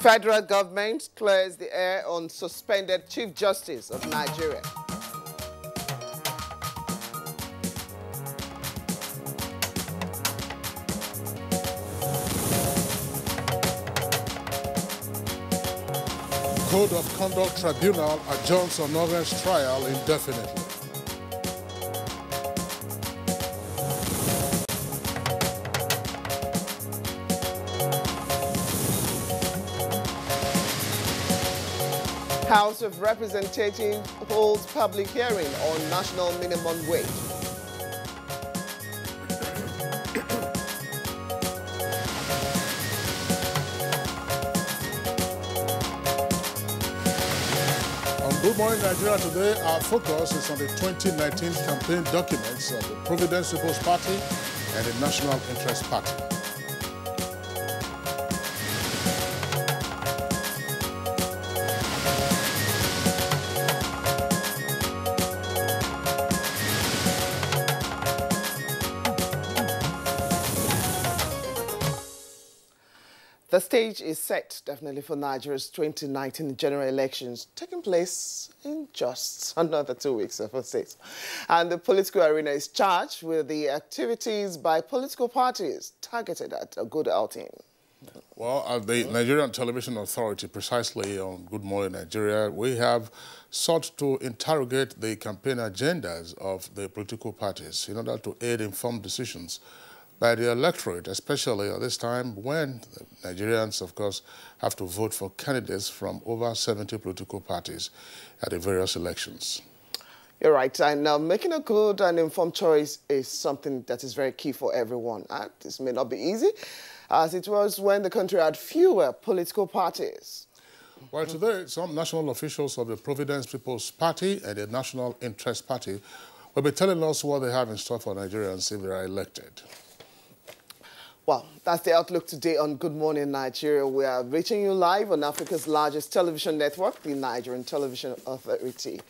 Federal government clears the air on suspended Chief Justice of Nigeria. Code of Conduct Tribunal adjourns Onogen's trial indefinitely. House of Representatives holds public hearing on national minimum wage. On Good Morning Nigeria today, our focus is on the 2019 campaign documents of the Providence People's Party and the National Interest Party. The stage is set, definitely, for Nigeria's 2019 general elections, taking place in just another 2 weeks, if I say so. And the political arena is charged with the activities by political parties targeted at a good outing. Well, at the Nigerian Television Authority, precisely on Good Morning Nigeria, we have sought to interrogate the campaign agendas of the political parties in order to aid informed decisions by the electorate, especially at this time when Nigerians, of course, have to vote for candidates from over 70 political parties at the various elections. You're right, and making a good and informed choice is something that is very key for everyone. This may not be easy, as it was when the country had fewer political parties. Well, today, some national officials of the Providence People's Party and the National Interest Party will be telling us what they have in store for Nigerians if they are elected. Well, that's the outlook today on Good Morning Nigeria. We are reaching you live on Africa's largest television network, the Nigerian Television Authority,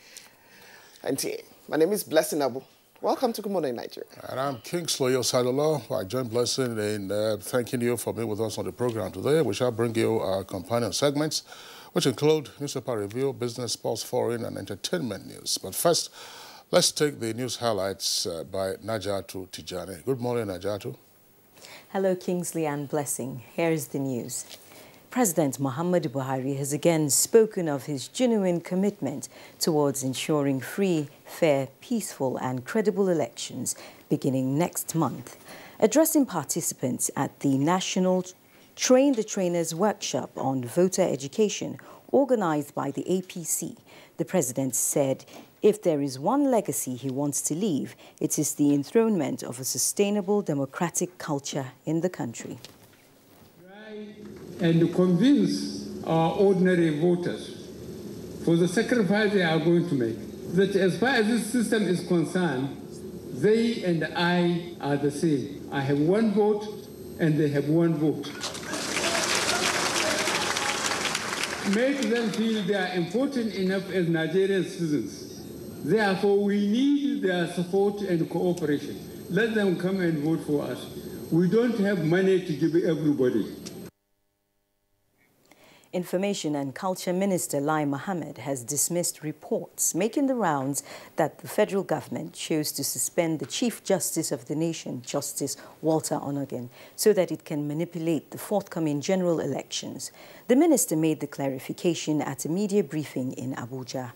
NTA. My name is Blessing Abu. Welcome to Good Morning Nigeria. And I'm Kingsley Osadolo. I join Blessing in thanking you for being with us on the program today. We shall bring you our companion segments, which include newspaper review, business, sports, foreign, and entertainment news. But first, let's take the news highlights by Najatu Tijani. Good morning, Najatu. Hello, Kingsley and Blessing. Here is the news. President Muhammadu Buhari has again spoken of his genuine commitment towards ensuring free, fair, peaceful and credible elections beginning next month. Addressing participants at the National Train the Trainers workshop on voter education organized by the APC, the president said if there is one legacy he wants to leave, it is the enthronement of a sustainable democratic culture in the country. And convince our ordinary voters for the sacrifice they are going to make, that as far as this system is concerned, they and I are the same. I have one vote and they have one vote. Make them feel they are important enough as Nigerian citizens. Therefore, we need their support and cooperation. Let them come and vote for us. We don't have money to give everybody. Information and Culture Minister Lai Mohammed has dismissed reports making the rounds that the federal government chose to suspend the Chief Justice of the nation, Justice Walter Onogen, so that it can manipulate the forthcoming general elections. The minister made the clarification at a media briefing in Abuja.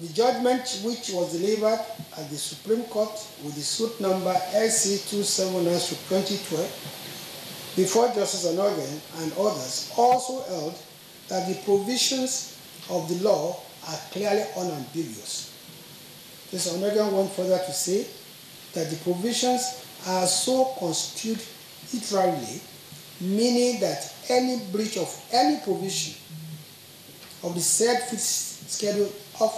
The judgment, which was delivered at the Supreme Court with the suit number SC279/2012 before Justice Onogen and others, also held that the provisions of the law are clearly unambiguous. Justice Onogen went further to say that the provisions are so construed literally, meaning that any breach of any provision of the said fixed schedule of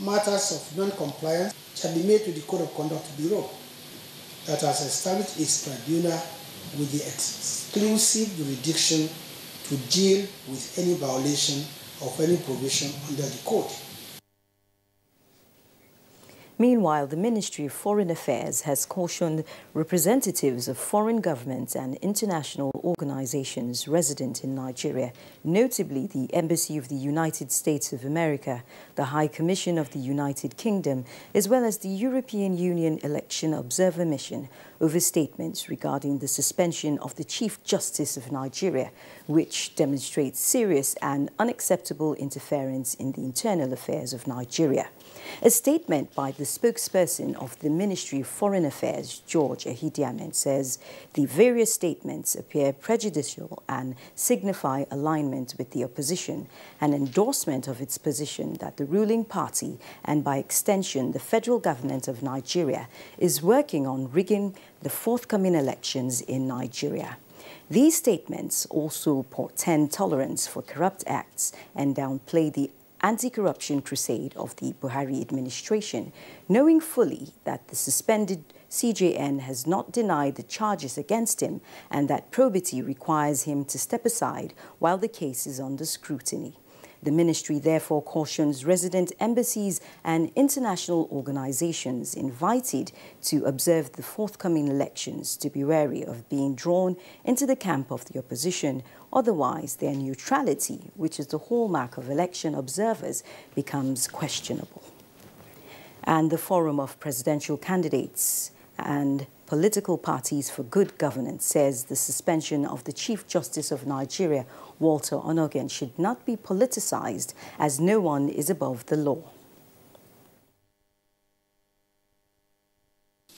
matters of non-compliance shall be made to the Code of Conduct Bureau that has established its tribunal with the exclusive jurisdiction to deal with any violation of any provision under the Code. Meanwhile, the Ministry of Foreign Affairs has cautioned representatives of foreign governments and international organizations resident in Nigeria, notably the Embassy of the United States of America, the High Commission of the United Kingdom, as well as the European Union Election Observer Mission, over statements regarding the suspension of the Chief Justice of Nigeria, which demonstrates serious and unacceptable interference in the internal affairs of Nigeria. A statement by the spokesperson of the Ministry of Foreign Affairs, George Ehidiamen, says the various statements appear prejudicial and signify alignment with the opposition, an endorsement of its position that the ruling party, and by extension the federal government of Nigeria, is working on rigging the forthcoming elections in Nigeria. These statements also portend tolerance for corrupt acts and downplay the anti-corruption crusade of the Buhari administration, knowing fully that the suspended CJN has not denied the charges against him and that probity requires him to step aside while the case is under scrutiny. The ministry therefore cautions resident embassies and international organizations invited to observe the forthcoming elections to be wary of being drawn into the camp of the opposition. Otherwise, their neutrality, which is the hallmark of election observers, becomes questionable. And the Forum of Presidential Candidates and Political Parties for Good Governance says the suspension of the Chief Justice of Nigeria, Walter Onogen, should not be politicized, as no one is above the law.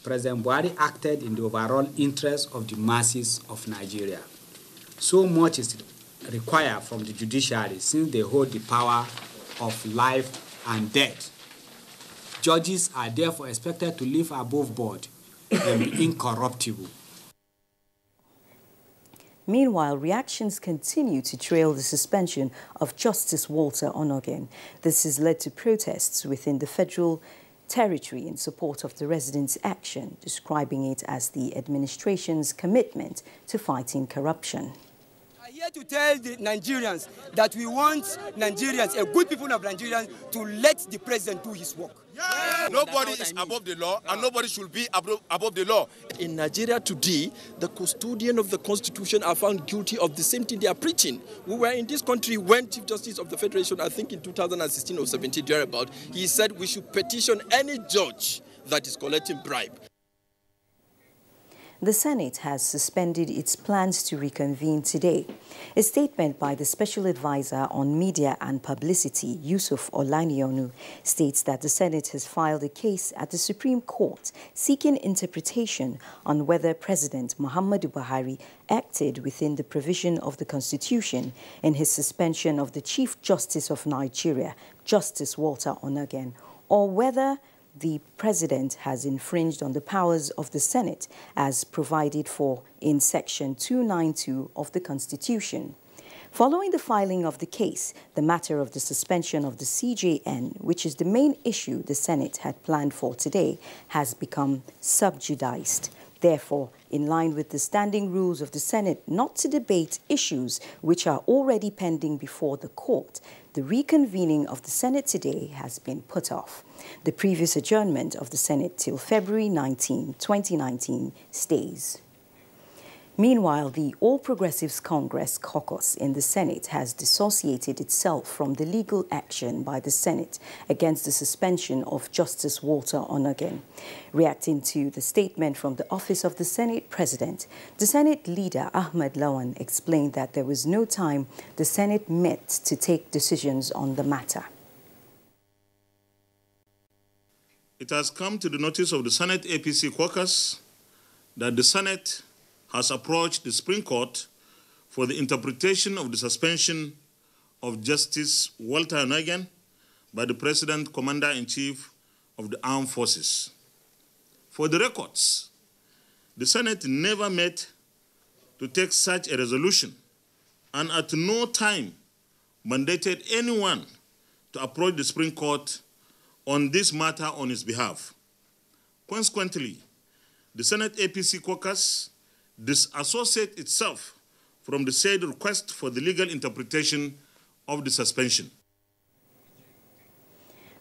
President Buhari acted in the overall interest of the masses of Nigeria. So much is required from the judiciary since they hold the power of life and death. Judges are therefore expected to live above board and be incorruptible. Meanwhile, reactions continue to trail the suspension of Justice Walter Onogen. This has led to protests within the federal territory in support of the residents' action, describing it as the administration's commitment to fighting corruption. I'm here to tell the Nigerians that we want Nigerians, a good people of Nigerians, to let the president do his work. Yeah. Nobody is above the law, and nobody should be above the law. In Nigeria today, the custodian of the Constitution are found guilty of the same thing they are preaching. We were in this country when Chief Justice of the Federation, I think in 2016 or 17, thereabout, he said we should petition any judge that is collecting bribe. The Senate has suspended its plans to reconvene today. A statement by the Special Advisor on Media and Publicity, Yusuf Olanionu, states that the Senate has filed a case at the Supreme Court seeking interpretation on whether President Muhammadu Buhari acted within the provision of the Constitution in his suspension of the Chief Justice of Nigeria, Justice Walter Onogen, or whether the President has infringed on the powers of the Senate as provided for in Section 292 of the Constitution. Following the filing of the case, the matter of the suspension of the CJN, which is the main issue the Senate had planned for today, has become subjudiced. Therefore, in line with the standing rules of the Senate not to debate issues which are already pending before the court, the reconvening of the Senate today has been put off. The previous adjournment of the Senate till February 19, 2019 stays. Meanwhile, the All Progressives Congress caucus in the Senate has dissociated itself from the legal action by the Senate against the suspension of Justice Walter Onogen. Reacting to the statement from the office of the Senate President, the Senate leader Ahmed Lawan explained that there was no time the Senate met to take decisions on the matter. It has come to the notice of the Senate APC caucus that the Senate has approached the Supreme Court for the interpretation of the suspension of Justice Walter Onogen by the President, Commander-in-Chief of the Armed Forces. For the records, the Senate never met to take such a resolution and at no time mandated anyone to approach the Supreme Court on this matter on his behalf. Consequently, the Senate APC caucus disassociate itself from the said request for the legal interpretation of the suspension.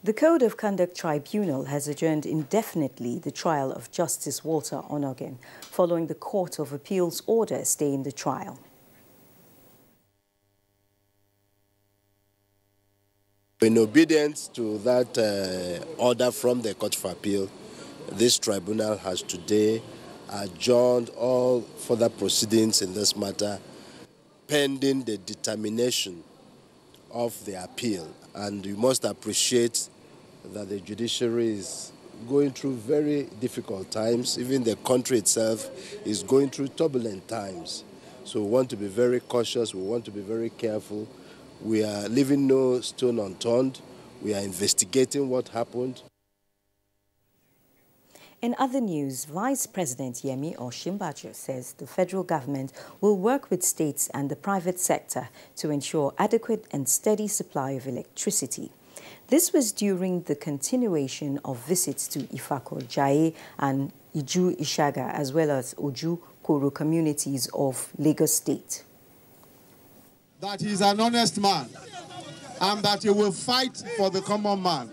The Code of Conduct Tribunal has adjourned indefinitely the trial of Justice Walter Onogen following the Court of Appeal's order staying the trial. In obedience to that order from the Court of Appeal, this tribunal has today adjourned all further proceedings in this matter pending the determination of the appeal. And you must appreciate that the judiciary is going through very difficult times. Even the country itself is going through turbulent times. So we want to be very cautious, we want to be very careful. We are leaving no stone unturned. We are investigating what happened. In other news, Vice President Yemi Osinbajo says the federal government will work with states and the private sector to ensure adequate and steady supply of electricity. This was during the continuation of visits to Ifako, Jaye and Iju Ishaga, as well as Oju Koro communities of Lagos State. That he is an honest man and that he will fight for the common man,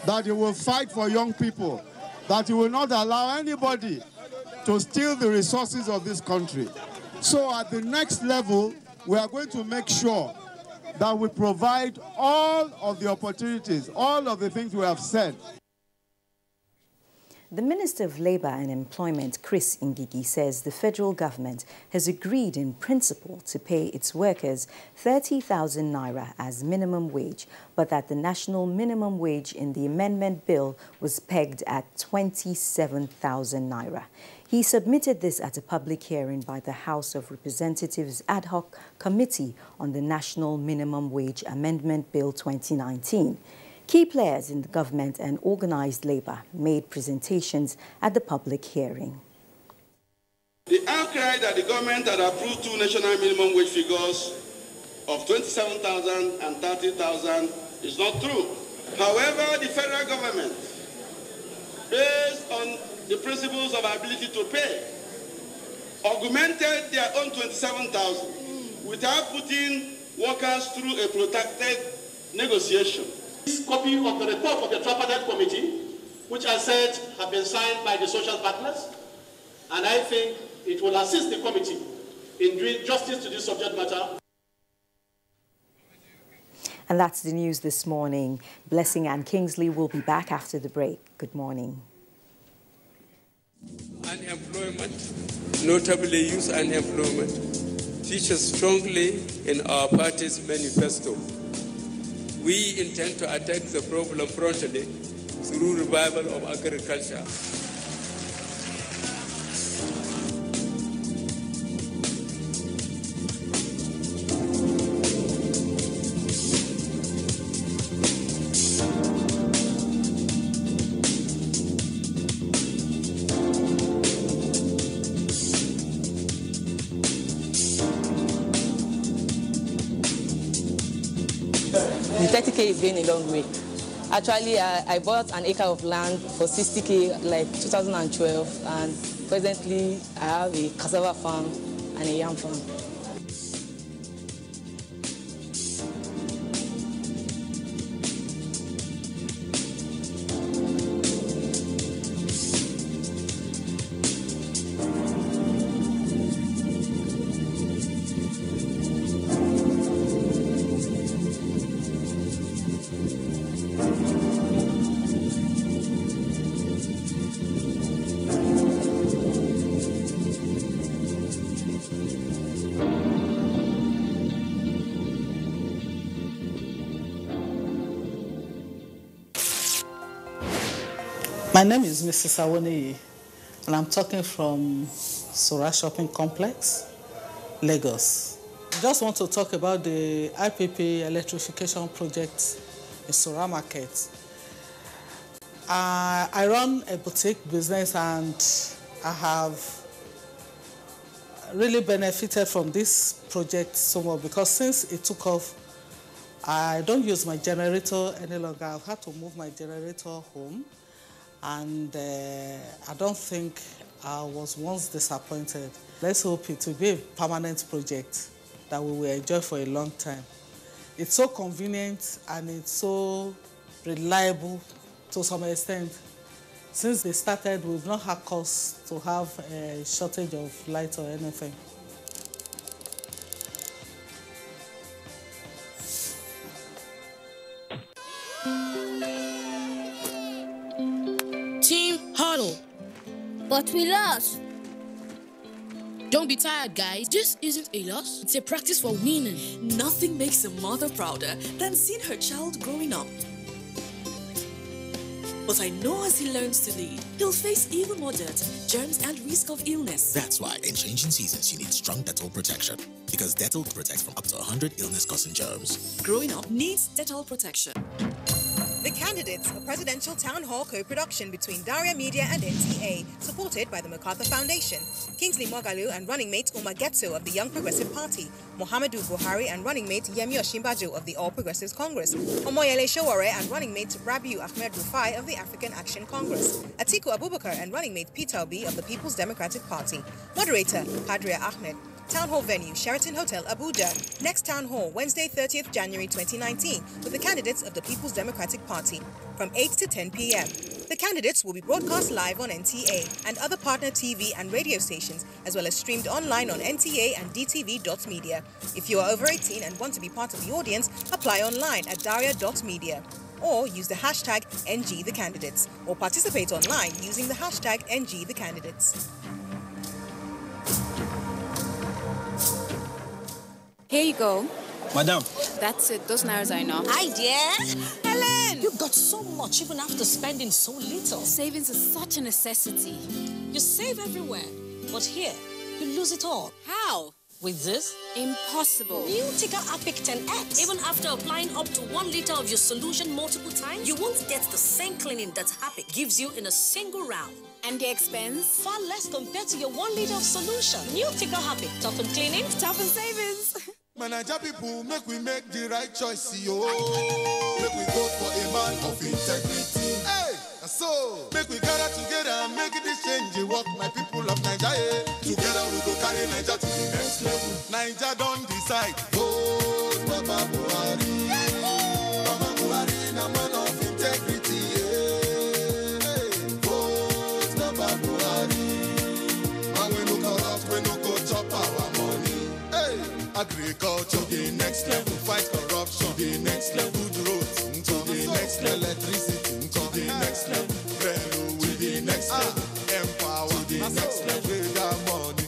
that he will fight for young people, that he will not allow anybody to steal the resources of this country. So at the next level, we are going to make sure that we provide all of the opportunities, all of the things we have said. The Minister of Labour and Employment, Chris Ngigi, says the federal government has agreed in principle to pay its workers 30,000 naira as minimum wage, but that the national minimum wage in the amendment bill was pegged at 27,000 naira. He submitted this at a public hearing by the House of Representatives Ad Hoc Committee on the National Minimum Wage Amendment Bill 2019. Key players in the government and organized labor made presentations at the public hearing. The outcry that the government had approved two national minimum wage figures of 27,000 and 30,000 is not true. However, the federal government, based on the principles of ability to pay, augmented their own 27,000 without putting workers through a protracted negotiation. This copy of the report of the tripartite committee, which I said have been signed by the social partners, and I think it will assist the committee in doing justice to this subject matter. And that's the news this morning. Blessing and Kingsley will be back after the break. Good morning. Unemployment, notably youth unemployment, features strongly in our party's manifesto. We intend to attack the problem frontally through revival of agriculture. The 30K is going a long way. Actually, I bought an acre of land for 60K like 2012, and presently I have a cassava farm and a yam farm. My name is Mrs. Awoniyi, and I'm talking from Sora Shopping Complex, Lagos. I just want to talk about the IPP electrification project in Sora Market. I run a boutique business, and I have really benefited from this project somewhat because since it took off, I don't use my generator any longer. I've had to move my generator home. And I don't think I was once disappointed. Let's hope it will be a permanent project that we will enjoy for a long time. It's so convenient and it's so reliable to some extent. Since they started, we've not had cause to have a shortage of light or anything. Team huddle. But we lost. Don't be tired, guys. This isn't a loss. It's a practice for winning. Nothing makes a mother prouder than seeing her child growing up. But I know as he learns to lead, he'll face even more dirt, germs, and risk of illness. That's why in changing seasons, you need strong Dettol protection. Because Dettol protects from up to 100 illness-causing germs. Growing up needs Dettol protection. The Candidates, a presidential town hall co-production between Daria Media and NTA, supported by the MacArthur Foundation. Kingsley Moghalu and running mate Umar Getso of the Young Progressive Party, Muhammadu Buhari and running mate Yemi Osinbajo of the All Progressives Congress, Omoyele Sowore and running mate Rabiu Ahmed Rufai of the African Action Congress, Atiku Abubakar and running mate Peter Obi of the People's Democratic Party. Moderator, Kadria Ahmed. Town Hall venue, Sheraton Hotel, Abuja. Next Town Hall, Wednesday, 30th January 2019, with the candidates of the People's Democratic Party, from 8 to 10 p.m. The candidates will be broadcast live on NTA and other partner TV and radio stations, as well as streamed online on NTA and DTV.media. If you are over 18 and want to be part of the audience, apply online at daria.media. Or use the hashtag NGTheCandidates, or participate online using the hashtag NGTheCandidates. Here you go. Madam. That's it. Those nairas are enough. Hi, dear. Helen! You got so much even after spending so little. Savings is such a necessity. You save everywhere, but here, you lose it all. How? With this? Impossible. New Tika Apic 10X. Even after applying up to 1 liter of your solution multiple times, you won't get the same cleaning that Apic gives you in a single round. And the expense? Far less compared to your 1 liter of solution. New Tika Apic. Tough in cleaning, tough in savings. Manager people, make we make the right choice, yo. Make we vote for a man of integrity. Hey, so make we gather together and make this change. Work, my people of Nigeria. Together we go carry Nigeria to the next level. Nigeria don't decide. Vote Baba Buhari. Baba Buhari, a man of integrity. Hey, vote Baba Buhari. And we no corrupt, we no go chop our money. Hey. Agriculture, the next level, fight corruption, the next level, good roads, to the next level, electricity, to the next level, railway, the next level, empower, to the next level, we got money.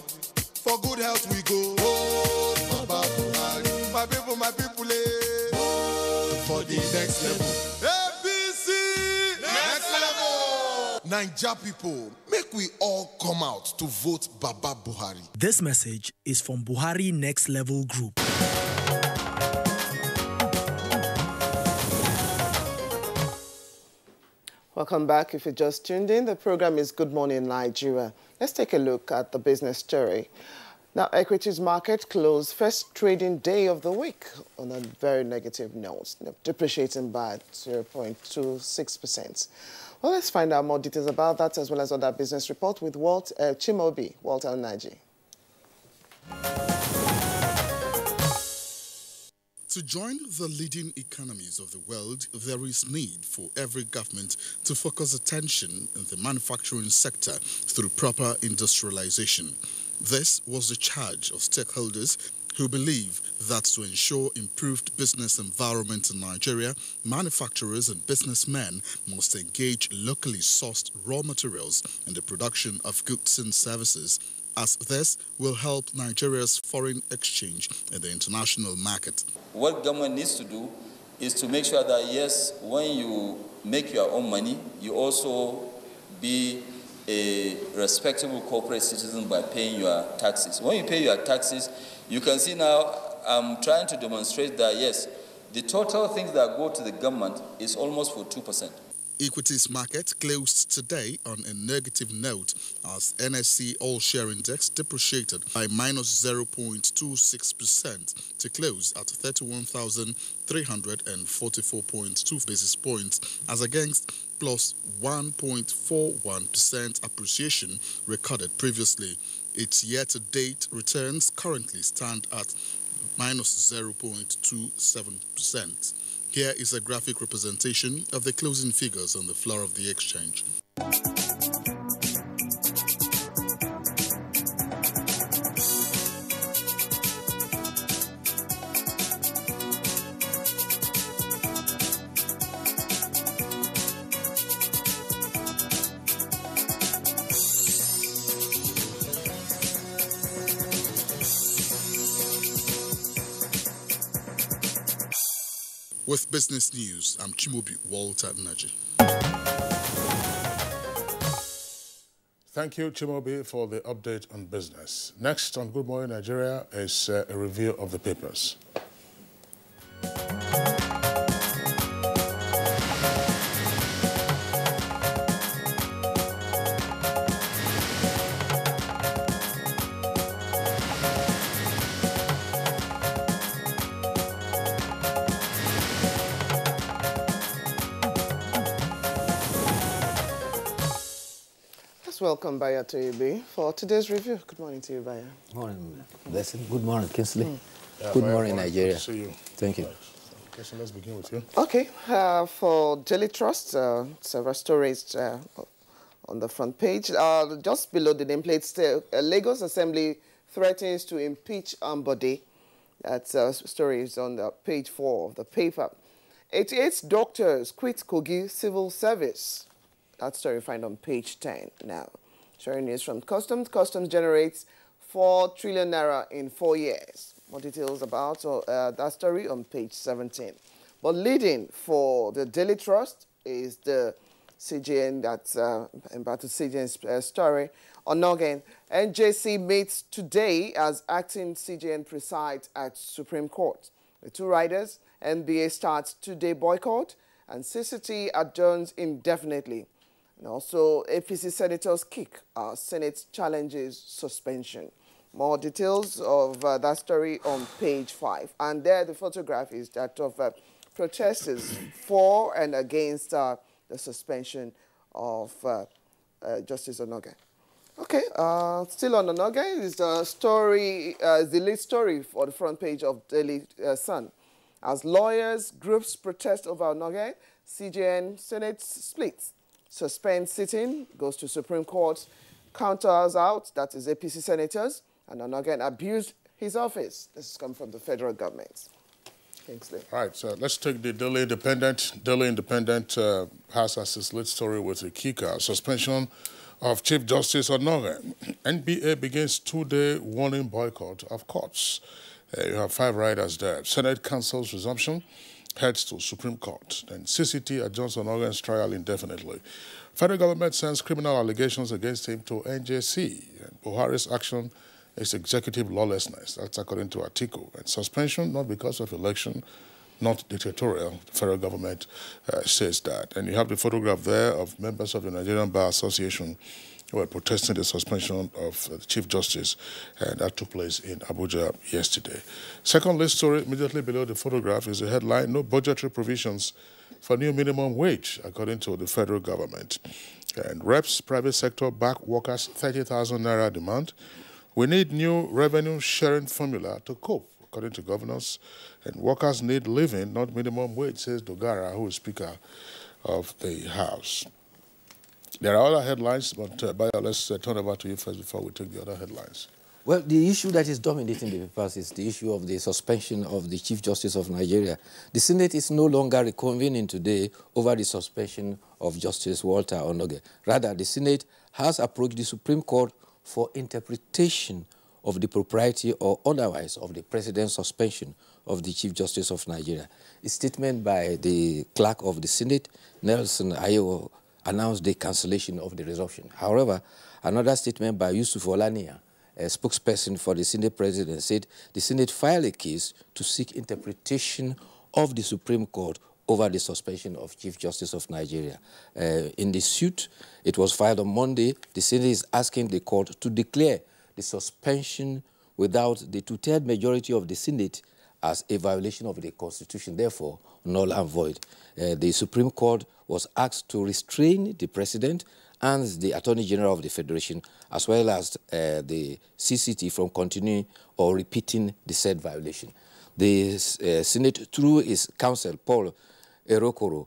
For good health we go, oh, Baba Buhari, my people, for the next level. ABC, next level. Naija people, make we all come out to vote Baba Buhari. This message is from Buhari Next Level Group. Welcome back. If you just tuned in, the program is Good Morning Nigeria. Let's take a look at the business story. Now, equities market closed first trading day of the week on a very negative note, depreciating by 0.26%. Well, let's find out more details about that as well as other business report with Chimobi, Walter Naji. To join the leading economies of the world, there is need for every government to focus attention in the manufacturing sector through proper industrialization. This was the charge of stakeholders who believe that to ensure improved business environment in Nigeria, manufacturers and businessmen must engage locally sourced raw materials in the production of goods and services, as this will help Nigeria's foreign exchange in the international market. What government needs to do is to make sure that, yes, when you make your own money, you also be a respectable corporate citizen by paying your taxes. When you pay your taxes, you can see now I'm trying to demonstrate that, yes, the total things that go to the government is almost for 2%. Equities market closed today on a negative note as NSE All-Share Index depreciated by minus 0.26% to close at 31,344.2 basis points as against plus 1.41% appreciation recorded previously. Its year-to-date returns currently stand at minus 0.27%. Here is a graphic representation of the closing figures on the floor of the exchange. With business news, I'm Chimobi Walter Naji. Thank you, Chimobi, for the update on business. Next on Good Morning Nigeria is a review of the papers. Welcome, Baya, to UB for today's review. Good morning to you, Baya. Good morning, Blessing. Good morning, Kingsley. Good morning, Nigeria. Good to see you. Thank you. Okay, so let's begin with you. Okay, for Daily Trust, several stories on the front page. Just below the nameplate, Lagos Assembly threatens to impeach Ambode. That's stories on the page 4 of the paper. 88 doctors quit Kogi civil service. That story you find on page 10 now. Sharing news from Customs. Customs generates 4 trillion naira in 4 years. More details about that story on page 17. But leading for the Daily Trust is the CJN, that's about to CJN's story. On Noggin, NJC meets today as acting CJN presides at Supreme Court. The 2 riders, NBA starts 2-day boycott, and CCT adjourns indefinitely. And also, APC senators kick Senate challenges suspension. More details of that story on page 5. And there, the photograph is that of protesters for and against the suspension of Justice Onoge. Okay, still on Onoge is the story, the lead story for the front page of Daily Sun. As lawyers, groups protest over Onoge, CJN Senate splits. Suspend sitting, goes to Supreme Court, counters out, that is APC senators, and Onoge abused his office. This has come from the federal government. Kingsley. All right, so let's take the Daily Independent. Daily Independent has as its lead story with a kicker, suspension of Chief Justice Onoge. NBA begins 2-day warning boycott of courts. You have 5 riders there. Senate cancels resumption, heads to Supreme Court. Then CCT adjourns Onoge's trial indefinitely. Federal government sends criminal allegations against him to NJC. And Buhari's action is executive lawlessness. That's according to Atiku. And suspension, not because of election, not dictatorial. The federal government says that. And you have the photograph there of members of the Nigerian Bar Association who were protesting the suspension of the Chief Justice, and that took place in Abuja yesterday. Second list story, immediately below the photograph, is a headline, no budgetary provisions for new minimum wage, according to the federal government. And reps, private sector back workers 30,000 naira demand. We need new revenue sharing formula to cope, according to governors. And workers need living, not minimum wage, says Dogara, who is Speaker of the House. There are other headlines, but Bayo, let's turn over to you first before we take the other headlines. Well, the issue that is dominating the papers is the issue of the suspension of the Chief Justice of Nigeria. The Senate is no longer reconvening today over the suspension of Justice Walter Onoge. Rather, the Senate has approached the Supreme Court for interpretation of the propriety or otherwise of the President's suspension of the Chief Justice of Nigeria. A statement by the clerk of the Senate, Nelson Ayewo, announced the cancellation of the resumption. However, another statement by Yusuf Olania, a spokesperson for the Senate President, said the Senate filed a case to seek interpretation of the Supreme Court over the suspension of Chief Justice of Nigeria. In the suit, it was filed on Monday. The Senate is asking the court to declare the suspension without the 2/3 majority of the Senate as a violation of the Constitution, therefore null and void. The Supreme Court was asked to restrain the President and the Attorney General of the Federation, as well as the CCT, from continuing or repeating the said violation. The Senate, through its counsel, Paul Erokoro,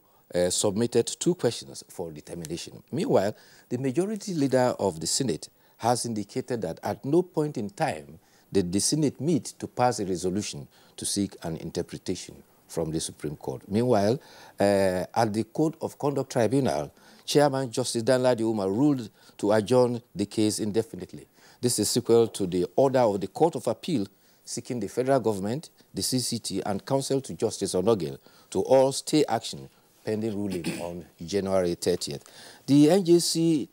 submitted 2 questions for determination. Meanwhile, the majority leader of the Senate has indicated that at no point in time did the Senate meet to pass a resolution to seek an interpretation from the Supreme Court. Meanwhile, at the Code of Conduct Tribunal, Chairman Justice Danladi Umar ruled to adjourn the case indefinitely. This is sequel to the order of the Court of Appeal seeking the federal government, the CCT, and Counsel to Justice Onogel to all stay action pending ruling on January 30th. The NJC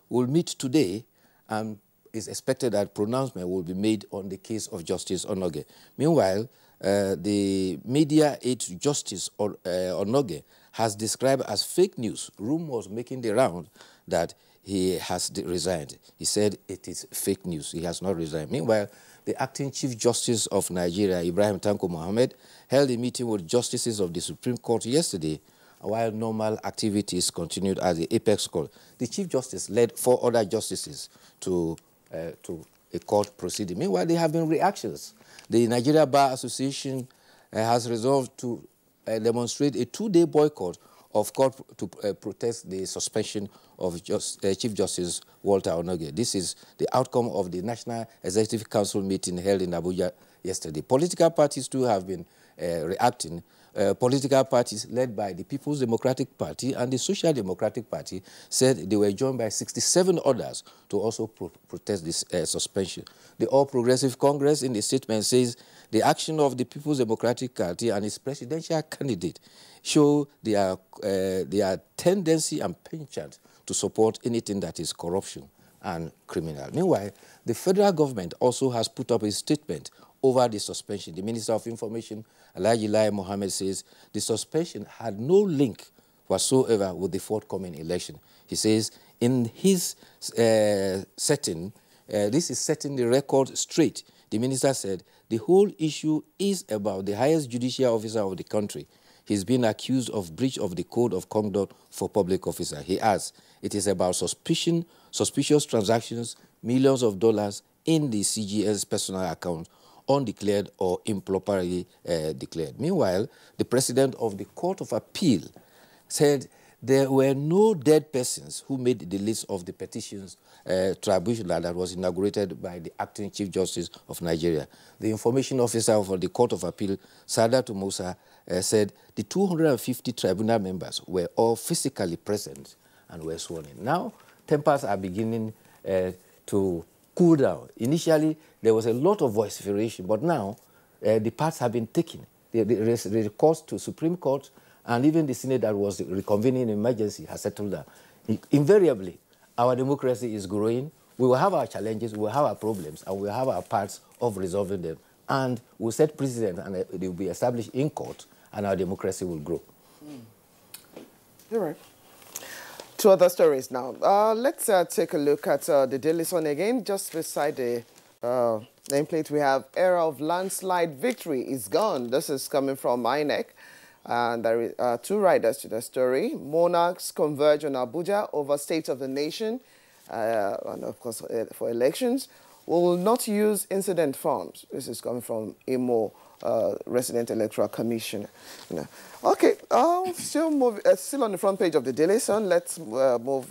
will meet today and is expected that pronouncement will be made on the case of Justice Onoge. Meanwhile, the media aide to Justice Onoge has described as fake news rumors making the round that he has resigned. He said it is fake news. He has not resigned. Meanwhile, the acting Chief Justice of Nigeria, Ibrahim Tanko Mohammed, held a meeting with justices of the Supreme Court yesterday while normal activities continued at the Apex Court. The Chief Justice led 4 other justices to a court proceeding. Meanwhile, there have been reactions. The Nigeria Bar Association has resolved to demonstrate a 2-day boycott of court to protest the suspension of Chief Justice Walter Onoge. This is the outcome of the National Executive Council meeting held in Abuja yesterday. Political parties too have been reacting. Political parties led by the People's Democratic Party and the Social Democratic Party said they were joined by 67 others to also protest this suspension. The All Progressive Congress in the statement says the action of the People's Democratic Party and its presidential candidate show their tendency and penchant to support anything that is corruption and criminal. Meanwhile, the federal government also has put up a statement over the suspension. The Minister of Information, Alhaji Lai Mohammed, says the suspension had no link whatsoever with the forthcoming election. He says in his setting, this is setting the record straight. The minister said the whole issue is about the highest judicial officer of the country. He's been accused of breach of the Code of Conduct for Public Officer. He adds, it is about suspicious transactions, millions of dollars in the CGS personal account, undeclared or improperly declared. Meanwhile, the president of the Court of Appeal said there were no dead persons who made the list of the petitions tribunal that was inaugurated by the acting Chief Justice of Nigeria. The information officer for the Court of Appeal, Sadatu Musa, said the 250 tribunal members were all physically present and were sworn in. Now, tempers are beginning to cool down. Initially, there was a lot of vociferation, but now the parts have been taken. The recourse to Supreme Court and even the Senate that was reconvening in emergency has settled down. Invariably, our democracy is growing. We will have our challenges, we will have our problems, and we will have our parts of resolving them. And we'll set precedent, and they will be established in court, and our democracy will grow. You're right. 2 other stories now. Let's take a look at the Daily Sun again. Just beside the nameplate, we have era of landslide victory is gone. This is coming from INEC. And there are 2 riders to the story. Monarchs converge on Abuja over state of the nation, and of course for elections. We will not use incident forms. This is coming from Imo Resident Electoral Commission. Okay, still on the front page of the Daily Sun. Let's move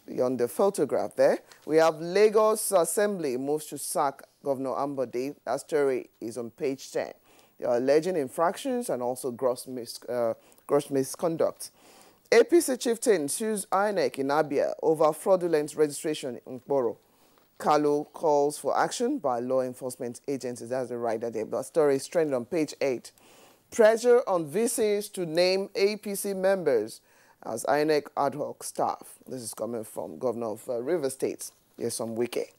beyond the photograph there. We have Lagos Assembly moves to sack Governor Ambode. That story is on page 10. They are alleging infractions and also gross misconduct. APC chieftain sues INEC in Abia over fraudulent registration in Boro. Kalu calls for action by law enforcement agencies. That's the right there. The story is trending on page 8. Pressure on VCs to name APC members as INEC ad hoc staff. This is coming from Governor of River State, Yesom Wike.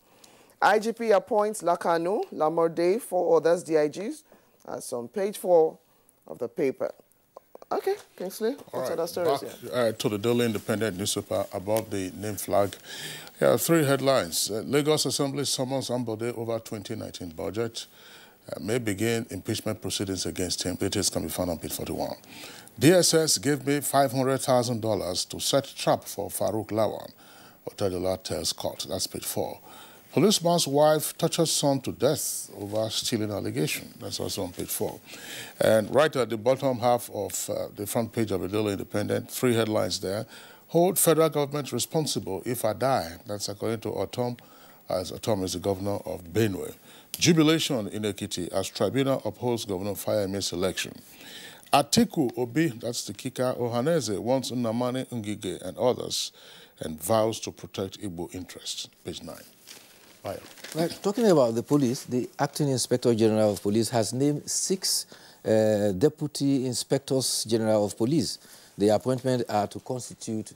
IGP appoints Lakanu, Lamorde, 4 others DIGs. That's on page 4 of the paper. Okay, Kingsley, what's other stories here? To the Daily Independent newspaper about the name flag. Here are 3 headlines. Lagos Assembly summons Ambode over 2019 budget. May begin impeachment proceedings against him. Details can be found on page 41. DSS gave me $500,000 to set trap for Farouk Lawan. Otedola tells court. That's page 4. Policeman's wife touches son to death over stealing allegation. That's also on page 4. And right at the bottom half of the front page of the Daily Independent, 3 headlines there. Hold federal government responsible if I die. That's according to Otom, as Otom is the governor of Benue. Jubilation in Ekiti as tribunal upholds Governor Fayeme's election. Atiku Obi, that's the kicker, Ohaneze wants Nnamani Ngige and others and vows to protect Igbo interests. Page 9. Right, talking about the police, the Acting Inspector General of Police has named 6 Deputy Inspectors General of Police. The appointed are to constitute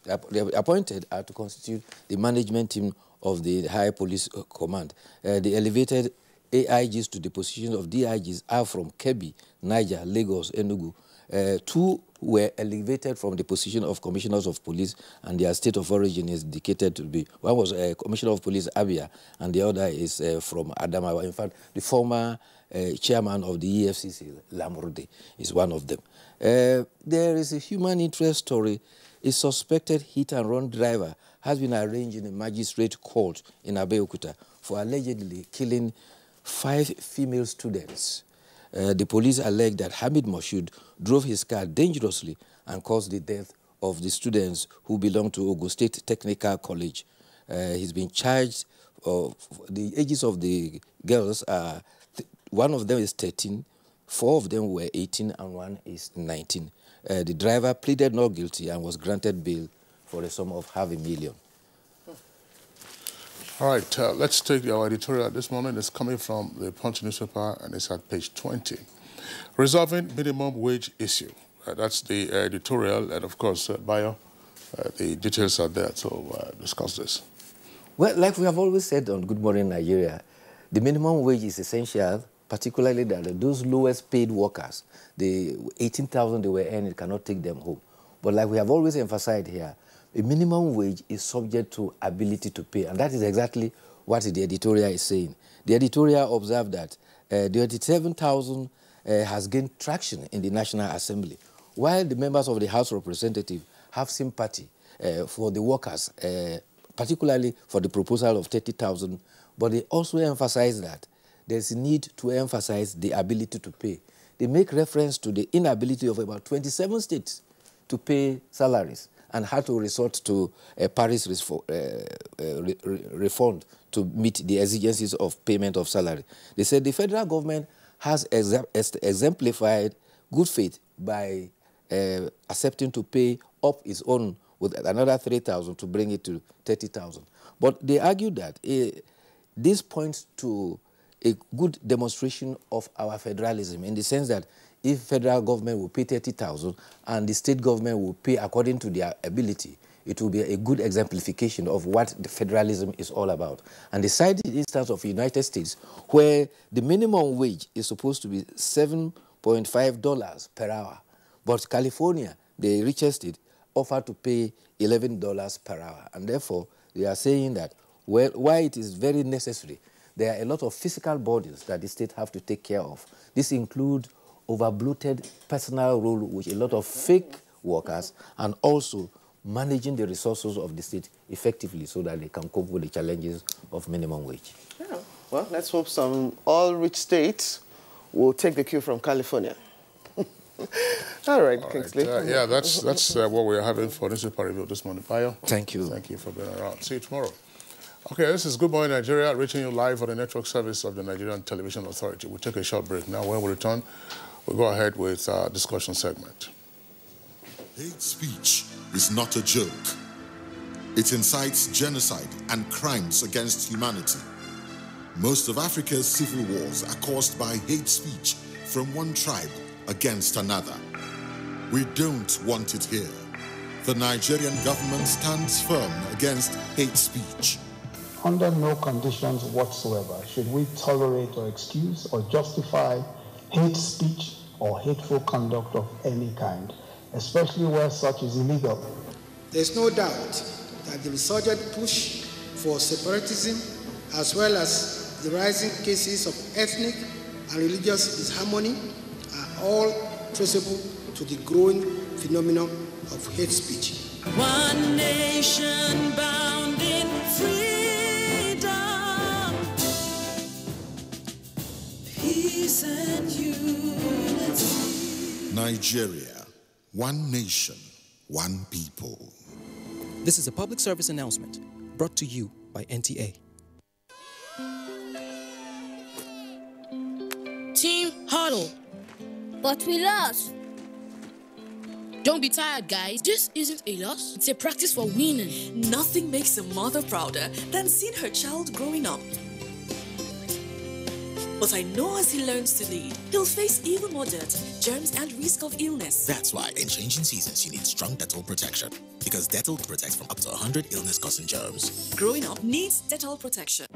the management team of the High Police Command. The elevated AIGs to the position of DIGs are from Kebbi, Niger, Lagos, Enugu. 2 were elevated from the position of Commissioners of Police, and their state of origin is indicated to be, one was Commissioner of Police Abia, and the other is from Adamawa. In fact, the former chairman of the EFCC, Lamurde, is one of them. There is a human interest story. A suspected hit-and-run driver has been arraigned in a magistrate court in Abeokuta for allegedly killing 5 female students. The police allege that Hamid Moshood drove his car dangerously and caused the death of the students who belong to Ogun State Technical College. He's been charged. The ages of the girls are, one of them is 13, 4 of them were 18, and 1 is 19. The driver pleaded not guilty and was granted bail for a sum of $500,000. All right, let's take our editorial this morning. It's coming from the Punch newspaper, and it's at page 20. Resolving minimum wage issue. That's the editorial, and of course, Bayo, the details are there to discuss this. Well, like we have always said on Good Morning Nigeria, the minimum wage is essential, particularly that those lowest paid workers, the 18,000 they were earning, cannot take them home. But like we have always emphasized here, the minimum wage is subject to ability to pay, and that is exactly what the editorial is saying. The editorial observed that the 27,000 has gained traction in the National Assembly, while the members of the House of Representatives have sympathy for the workers, particularly for the proposal of 30,000, but they also emphasize that there's a need to emphasize the ability to pay. They make reference to the inability of about 27 states to pay salaries and had to resort to Paris refund to meet the exigencies of payment of salary. They said the federal government has exemplified good faith by accepting to pay up its own with another 3,000 to bring it to 30,000. But they argued that this points to a good demonstration of our federalism in the sense that if federal government will pay 30,000 and the state government will pay according to their ability, it will be a good exemplification of what the federalism is all about. And they cited the instance of the United States, where the minimum wage is supposed to be $7.5 per hour. But California, the richest state, offered to pay $11 per hour. And therefore, they are saying that while it is very necessary, there are a lot of physical burdens that the state have to take care of. This includes over-bloated personal role with a lot of fake workers and also managing the resources of the state effectively so that they can cope with the challenges of minimum wage. Yeah. Well, let's hope some all-rich states will take the cue from California. All right, Kingsley. Yeah, that's what we're having for this review this morning. Bayo. Thank you. Thank you for being around. See you tomorrow. Okay, this is Good Morning Nigeria, reaching you live on the network service of the Nigerian Television Authority. We'll take a short break now. When we return, we'll go ahead with our discussion segment. Hate speech is not a joke. It incites genocide and crimes against humanity. Most of Africa's civil wars are caused by hate speech from one tribe against another. We don't want it here. The Nigerian government stands firm against hate speech. Under no conditions whatsoever should we tolerate or excuse or justify hate speech or hateful conduct of any kind, especially where such is illegal. There's no doubt that the resurgent push for separatism, as well as the rising cases of ethnic and religious disharmony, are all traceable to the growing phenomenon of hate speech. One nation bound in freedom. peace and unity. Nigeria, one nation, one people. This is a public service announcement brought to you by NTA. Team huddle. But we lost. Don't be tired, guys. This isn't a loss. It's a practice for winning. Nothing makes a mother prouder than seeing her child growing up. But I know as he learns to lead, he'll face even more dirt, germs, and risk of illness. That's why in changing seasons, you need strong Dettol protection. Because Dettol protects from up to 100 illness-causing germs. Growing up needs Dettol protection.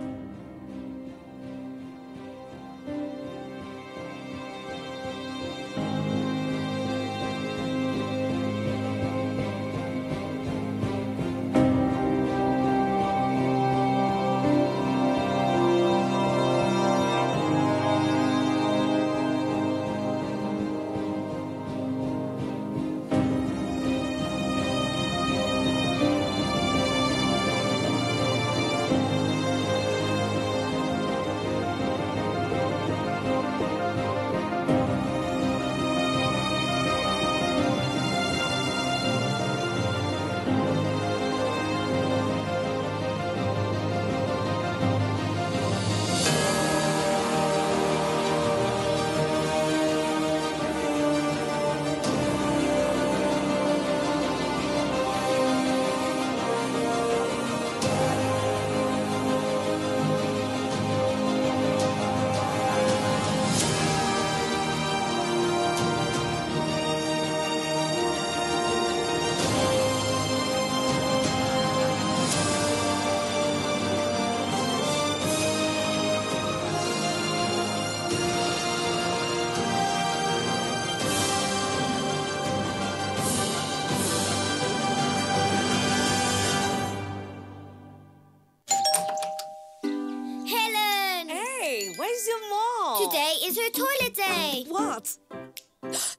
Today is her toilet day. What?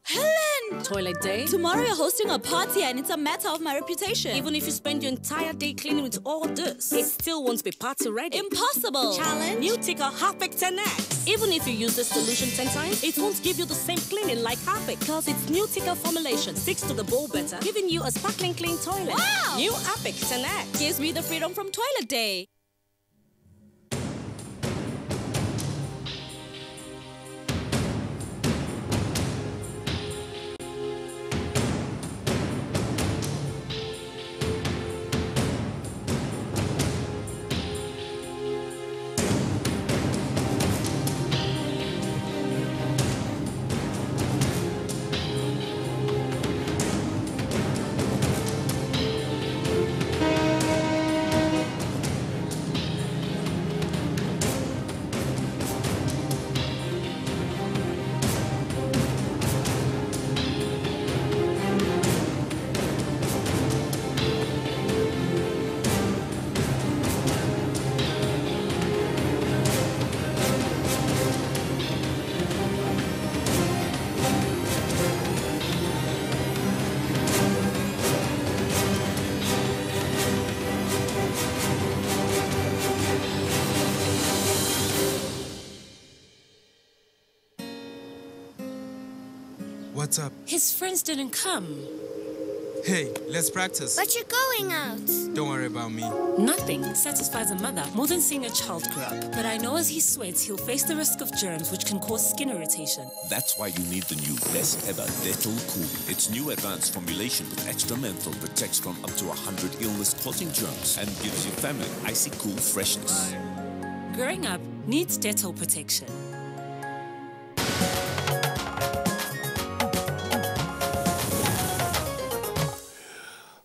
Helen! Toilet day? Tomorrow you're hosting a party and it's a matter of my reputation. Even if you spend your entire day cleaning with all this, it still won't be party ready. Impossible! Challenge? New Ticker Harpic 10X. Even if you use this solution 10 times, it won't give you the same cleaning like Harpic because its new Ticker formulation sticks to the bowl better, giving you a sparkling clean toilet. Wow! New Harpic 10X gives me the freedom from toilet day. What's up? His friends didn't come. Hey, let's practice. But you're going out. Don't worry about me. Nothing satisfies a mother more than seeing a child grow up. But I know as he sweats, he'll face the risk of germs which can cause skin irritation. That's why you need the new best ever Dettol Cool. Its new advanced formulation with extra menthol protects from up to 100 illness-causing germs and gives your family icy cool freshness. Growing up needs Dettol protection.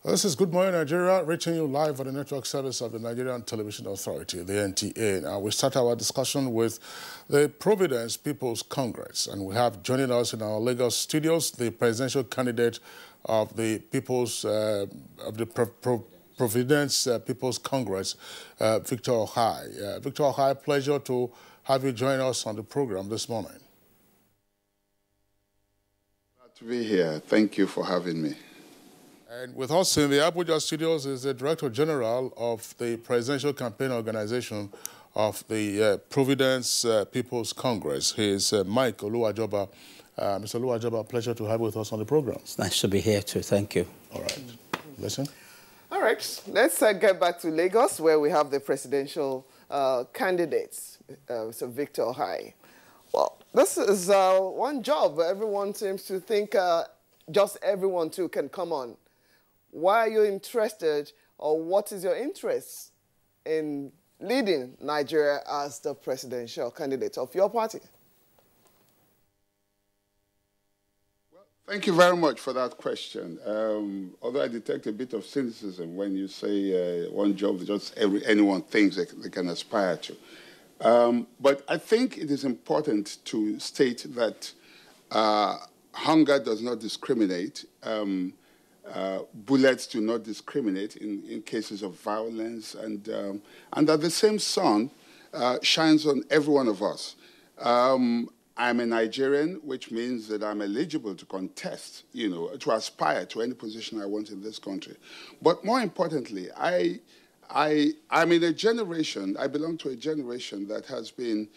This is Good Morning Nigeria, reaching you live on the network service of the Nigerian Television Authority, the NTA. Now, we start our discussion with the Providence People's Congress, and we have joining us in our Lagos studios the presidential candidate of the People's Providence People's Congress, Victor Ohai. Victor Ohai, pleasure to have you join us on the program this morning. Glad to be here. Thank you for having me. And with us in the Abuja studios is the Director General of the Presidential Campaign Organization of the Providence People's Congress. He is Mike Oluwajoba. Mr. Oluwajoba, pleasure to have you with us on the program. It's nice to be here too. Thank you. All right. Listen. All right. Let's get back to Lagos, where we have the presidential candidates, Mr. Victor Ohai. Well, this is one job. Everyone seems to think just everyone too can come on. Why are you interested, or what is your interest in leading Nigeria as the presidential candidate of your party? Well, thank you very much for that question. Although I detect a bit of cynicism when you say one job just anyone thinks they can aspire to. But I think it is important to state that hunger does not discriminate. Bullets do not discriminate in cases of violence, and that the same sun shines on every one of us. I'm a Nigerian, which means that I'm eligible to contest, to aspire to any position I want in this country. But more importantly, I'm in a generation, I belong to a generation that has been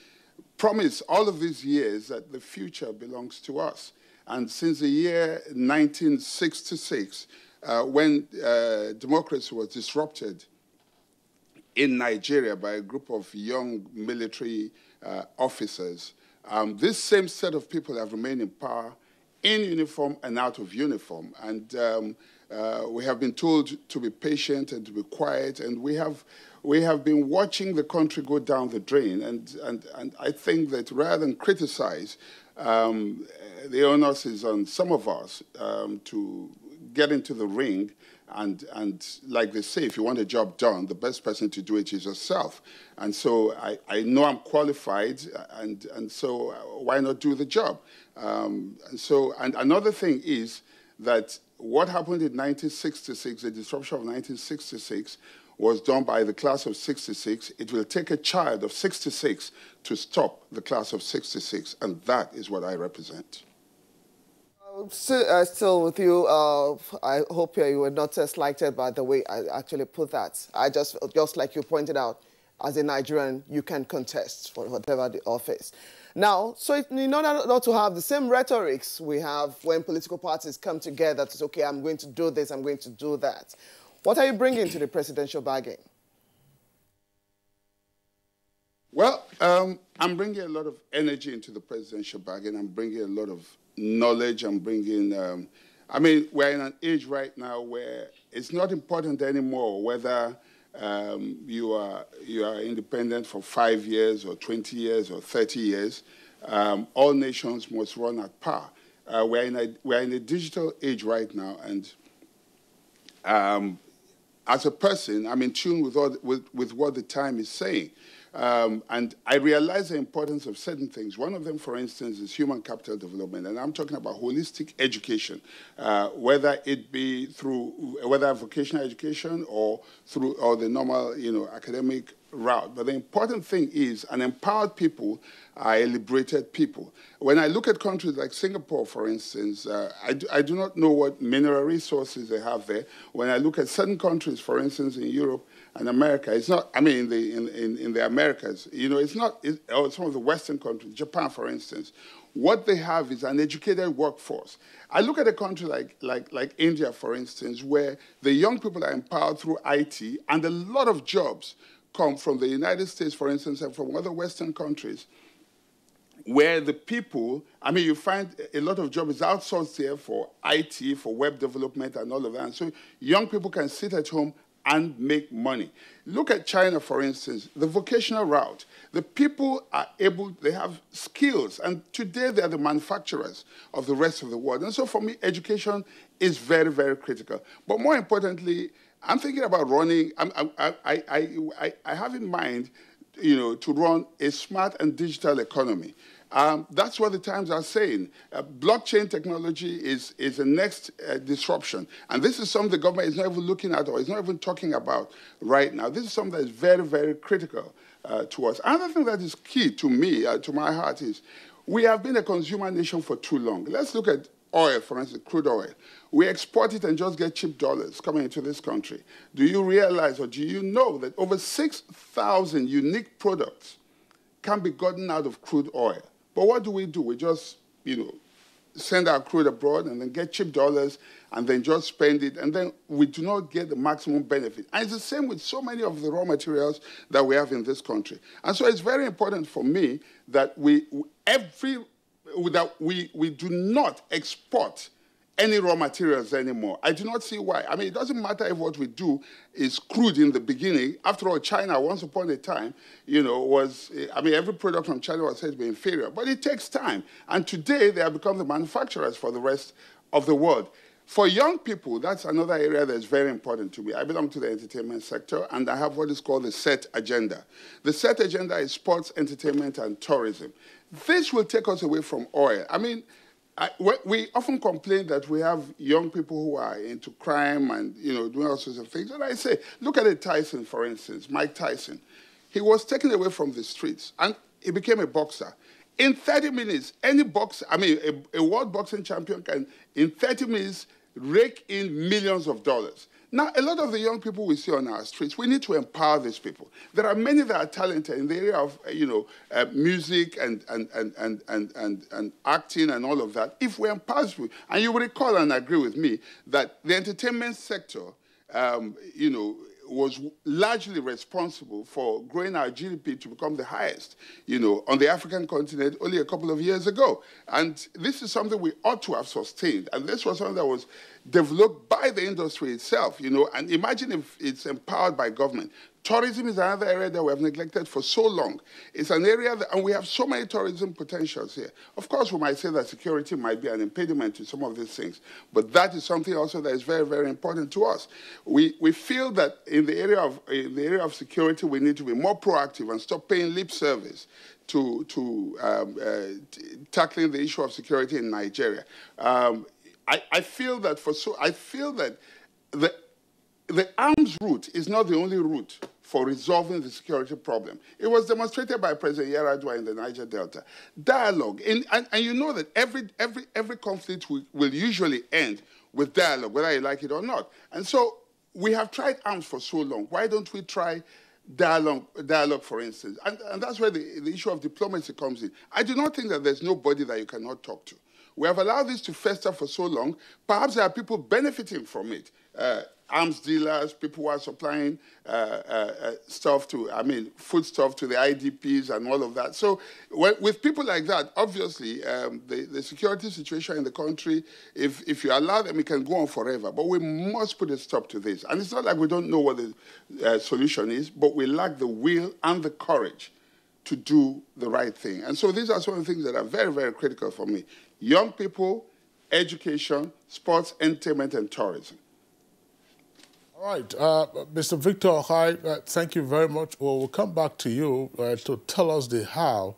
promised all of these years that the future belongs to us. And since the year 1966, when democracy was disrupted in Nigeria by a group of young military officers, this same set of people have remained in power in uniform and out of uniform. And we have been told to be patient and to be quiet, and we have been watching the country go down the drain. And I think that rather than criticize, the onus is on some of us to get into the ring, and like they say, if you want a job done, the best person to do it is yourself. And so I know I'm qualified, and so why not do the job? And another thing is that what happened in 1966, the disruption of 1966, was done by the class of 66. It will take a child of 66 to stop the class of 66, and that is what I represent. Still with you, I hope you were not slighted by the way I actually put that. I just like you pointed out, as a Nigerian, you can contest for whatever the office. Now, so in order not to have the same rhetorics we have when political parties come together to say, okay, I'm going to do this, I'm going to do that. What are you bringing to the presidential bargain? Well, I'm bringing a lot of energy into the presidential bargain. I'm bringing a lot of knowledge. I'm bringing, I mean, we're in an age right now where it's not important anymore whether you are independent for 5 years or 20 years or 30 years. All nations must run at par. We're in a digital age right now, and as a person, I'm in tune with what the time is saying. And I realize the importance of certain things. One of them, for instance, is human capital development. And I'm talking about holistic education, whether it be through vocational education or through the normal, academic route. But the important thing is an empowered people are a liberated people. When I look at countries like Singapore, for instance, I do not know what mineral resources they have there. When I look at certain countries, for instance, in Europe and America, it's not, I mean, in the Americas, it's not, or some of the Western countries, Japan, for instance, what they have is an educated workforce. I look at a country like India, for instance, where the young people are empowered through IT, and a lot of jobs come from the United States, for instance, and from other Western countries, where the people, I mean, you find a lot of jobs outsourced here for IT, for web development and all of that. And so young people can sit at home and make money. Look at China, for instance, the vocational route. The people are able, they have skills, and today they are the manufacturers of the rest of the world. And so for me, education is very, very critical. But more importantly, I'm thinking about running, I have in mind, to run a smart and digital economy. That's what the Times are saying. Blockchain technology is the next disruption. And this is something the government is not even looking at or is not even talking about right now. This is something that is very, very critical to us. Another thing that is key to me, to my heart, is we have been a consumer nation for too long. Let's look at oil, for instance, crude oil. We export it and just get cheap dollars coming into this country. Do you realize or do you know that over 6,000 unique products can be gotten out of crude oil? But what do? We just, send our crude abroad and then get cheap dollars and then just spend it, and then we do not get the maximum benefit. And it's the same with so many of the raw materials that we have in this country. And so it's very important for me that we do not export any raw materials anymore. I do not see why. I mean, it doesn't matter if what we do is crude in the beginning. After all, China, once upon a time, every product from China was said to be inferior. But it takes time. And today, they have become the manufacturers for the rest of the world. For young people, that's another area that's very important to me. I belong to the entertainment sector, and I have what is called the SET agenda. The SET agenda is sports, entertainment, and tourism. This will take us away from oil. I mean, we often complain that we have young people who are into crime and, doing all sorts of things. And I say, look at Tyson, for instance, Mike Tyson. He was taken away from the streets, and he became a boxer. In 30 minutes, any boxer, a world boxing champion can, in 30 minutes, rake in millions of dollars. Now, a lot of the young people we see on our streets, we need to empower these people. There are many that are talented in the area of, music and acting and all of that. If we empower people, and you will recall and agree with me that the entertainment sector, was largely responsible for growing our GDP to become the highest, on the African continent only a couple of years ago. And this is something we ought to have sustained. And this was something that was developed by the industry itself, and imagine if it's empowered by government. Tourism is another area that we have neglected for so long. It's an area and we have so many tourism potentials here. Of course, we might say that security might be an impediment to some of these things, but that is something also that is very, very important to us. We feel that in the area of security, we need to be more proactive and stop paying lip service to tackling the issue of security in Nigeria. I feel that the arms route is not the only route for resolving the security problem. It was demonstrated by President Yar'Adua in the Niger Delta. Dialogue, and you know that every conflict will usually end with dialogue, whether you like it or not. And so we have tried arms for so long. Why don't we try dialogue, for instance? And that's where the issue of diplomacy comes in. I do not think that there's nobody that you cannot talk to. We have allowed this to fester for so long. Perhaps there are people benefiting from it. Arms dealers, people who are supplying foodstuff to the IDPs and all of that. So with people like that, obviously, the security situation in the country, if you allow them, it can go on forever. But we must put a stop to this. And it's not like we don't know what the solution is, but we lack the will and the courage to do the right thing. And so these are some of the things that are very, very critical for me. Young people, education, sports, entertainment, and tourism. All right, Mr. Victor Ohai, thank you very much. Well, we'll come back to you to tell us the how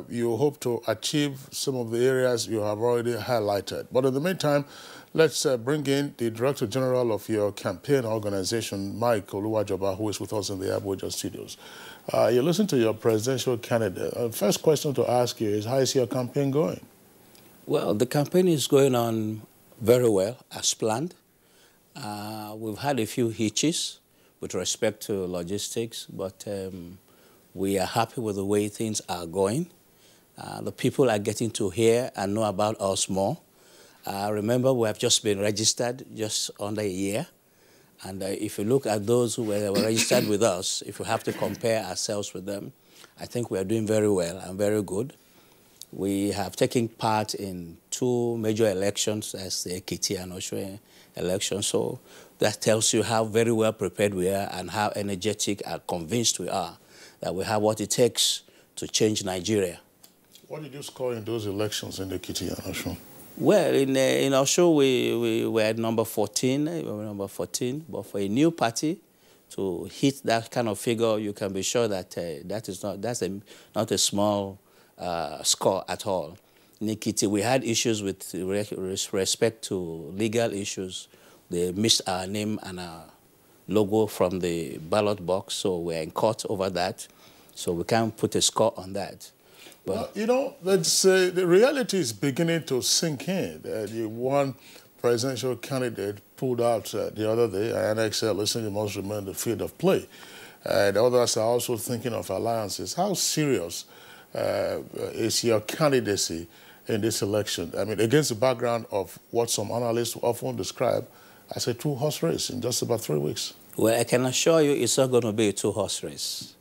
you hope to achieve some of the areas you have already highlighted. But in the meantime, let's bring in the Director General of your campaign organization, Mike Oluwajoba, who is with us in the Abuja studios. You listen to your presidential candidate. First question to ask you is, how is your campaign going? Well, the campaign is going on very well, as planned. We've had a few hitches with respect to logistics, but we are happy with the way things are going. The people are getting to hear and know about us more. Remember, we have just been registered just under a year. And if you look at those who were registered with us, if we have to compare ourselves with them, I think we are doing very well and very good. We have taken part in 2 major elections, as the Ekiti and Osho election. So that tells you how very well prepared we are and how energetic and convinced we are that we have what it takes to change Nigeria. What did you score in those elections in the Ekiti and Osho? Well, in Osho, we were at number 14. We were number 14. But for a new party to hit that kind of figure, you can be sure that that's not a small score at all. In Ekiti, we had issues with respect to legal issues. They missed our name and our logo from the ballot box, so we're in court over that. So we can't put a score on that. Well, you know, the reality is beginning to sink in. The one presidential candidate pulled out the other day, and listen, you must remain the field of play. And others are also thinking of alliances. How serious is your candidacy in this election? I mean, against the background of what some analysts often describe as a two-horse race in just about 3 weeks. Well, I can assure you it's not going to be a two-horse race.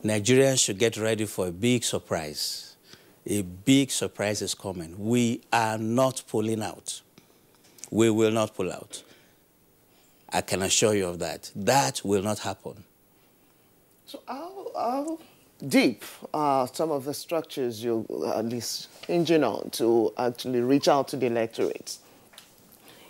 Nigerians should get ready for a big surprise. A big surprise is coming. We are not pulling out. We will not pull out. I can assure you of that. That will not happen. So how deep are some of the structures you're at least hinging on to actually reach out to the electorate?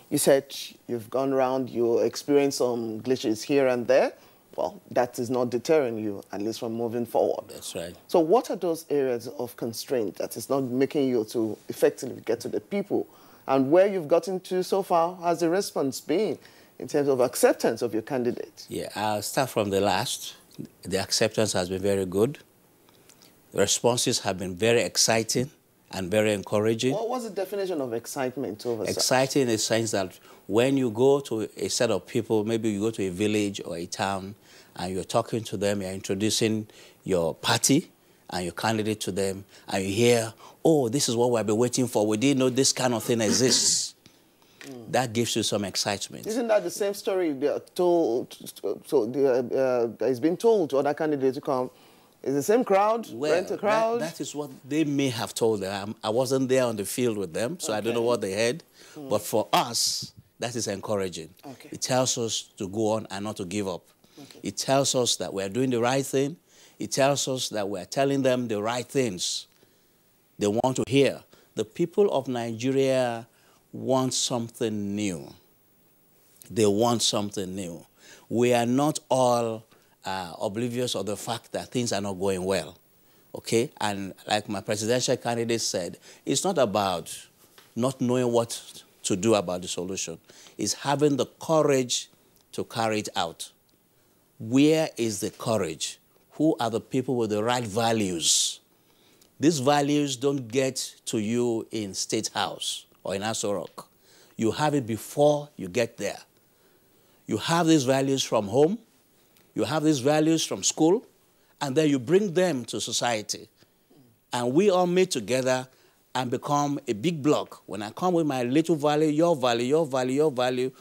You said you've gone around, you experienced some glitches here and there. Well, that is not deterring you, at least from moving forward. That's right. So what are those areas of constraint that is not making you to effectively get to the people? And where you've gotten to so far, has the response been in terms of acceptance of your candidate? Yeah, I'll start from the last. The acceptance has been very good. The responses have been very exciting and very encouraging. What was the definition of excitement over Exciting in the sense that when you go to a set of people, maybe you go to a village or a town, and you're talking to them, you're introducing your party and your candidate to them, and you hear, oh, this is what we've been waiting for. We didn't know this kind of thing exists. That gives you some excitement. Isn't that the same story they are told, that has been told to other candidates to come? It's the same crowd, rent a crowd? That is what they may have told them. I wasn't there on the field with them, so I don't know what they heard. But for us, that is encouraging. It tells us to go on and not to give up. It tells us that we're doing the right thing. It tells us that we're telling them the right things they want to hear. The people of Nigeria want something new. They want something new. We are not all oblivious of the fact that things are not going well, okay? And like my presidential candidate said, it's not about not knowing what to do about the solution. It's having the courage to carry it out. Where is the courage? Who are the people with the right values? These values don't get to you in State House or in Aso Rock. You have it before you get there. You have these values from home, you have these values from school, and then you bring them to society. And we all meet together and become a big block. When I come with my little value, your value, your value, your value,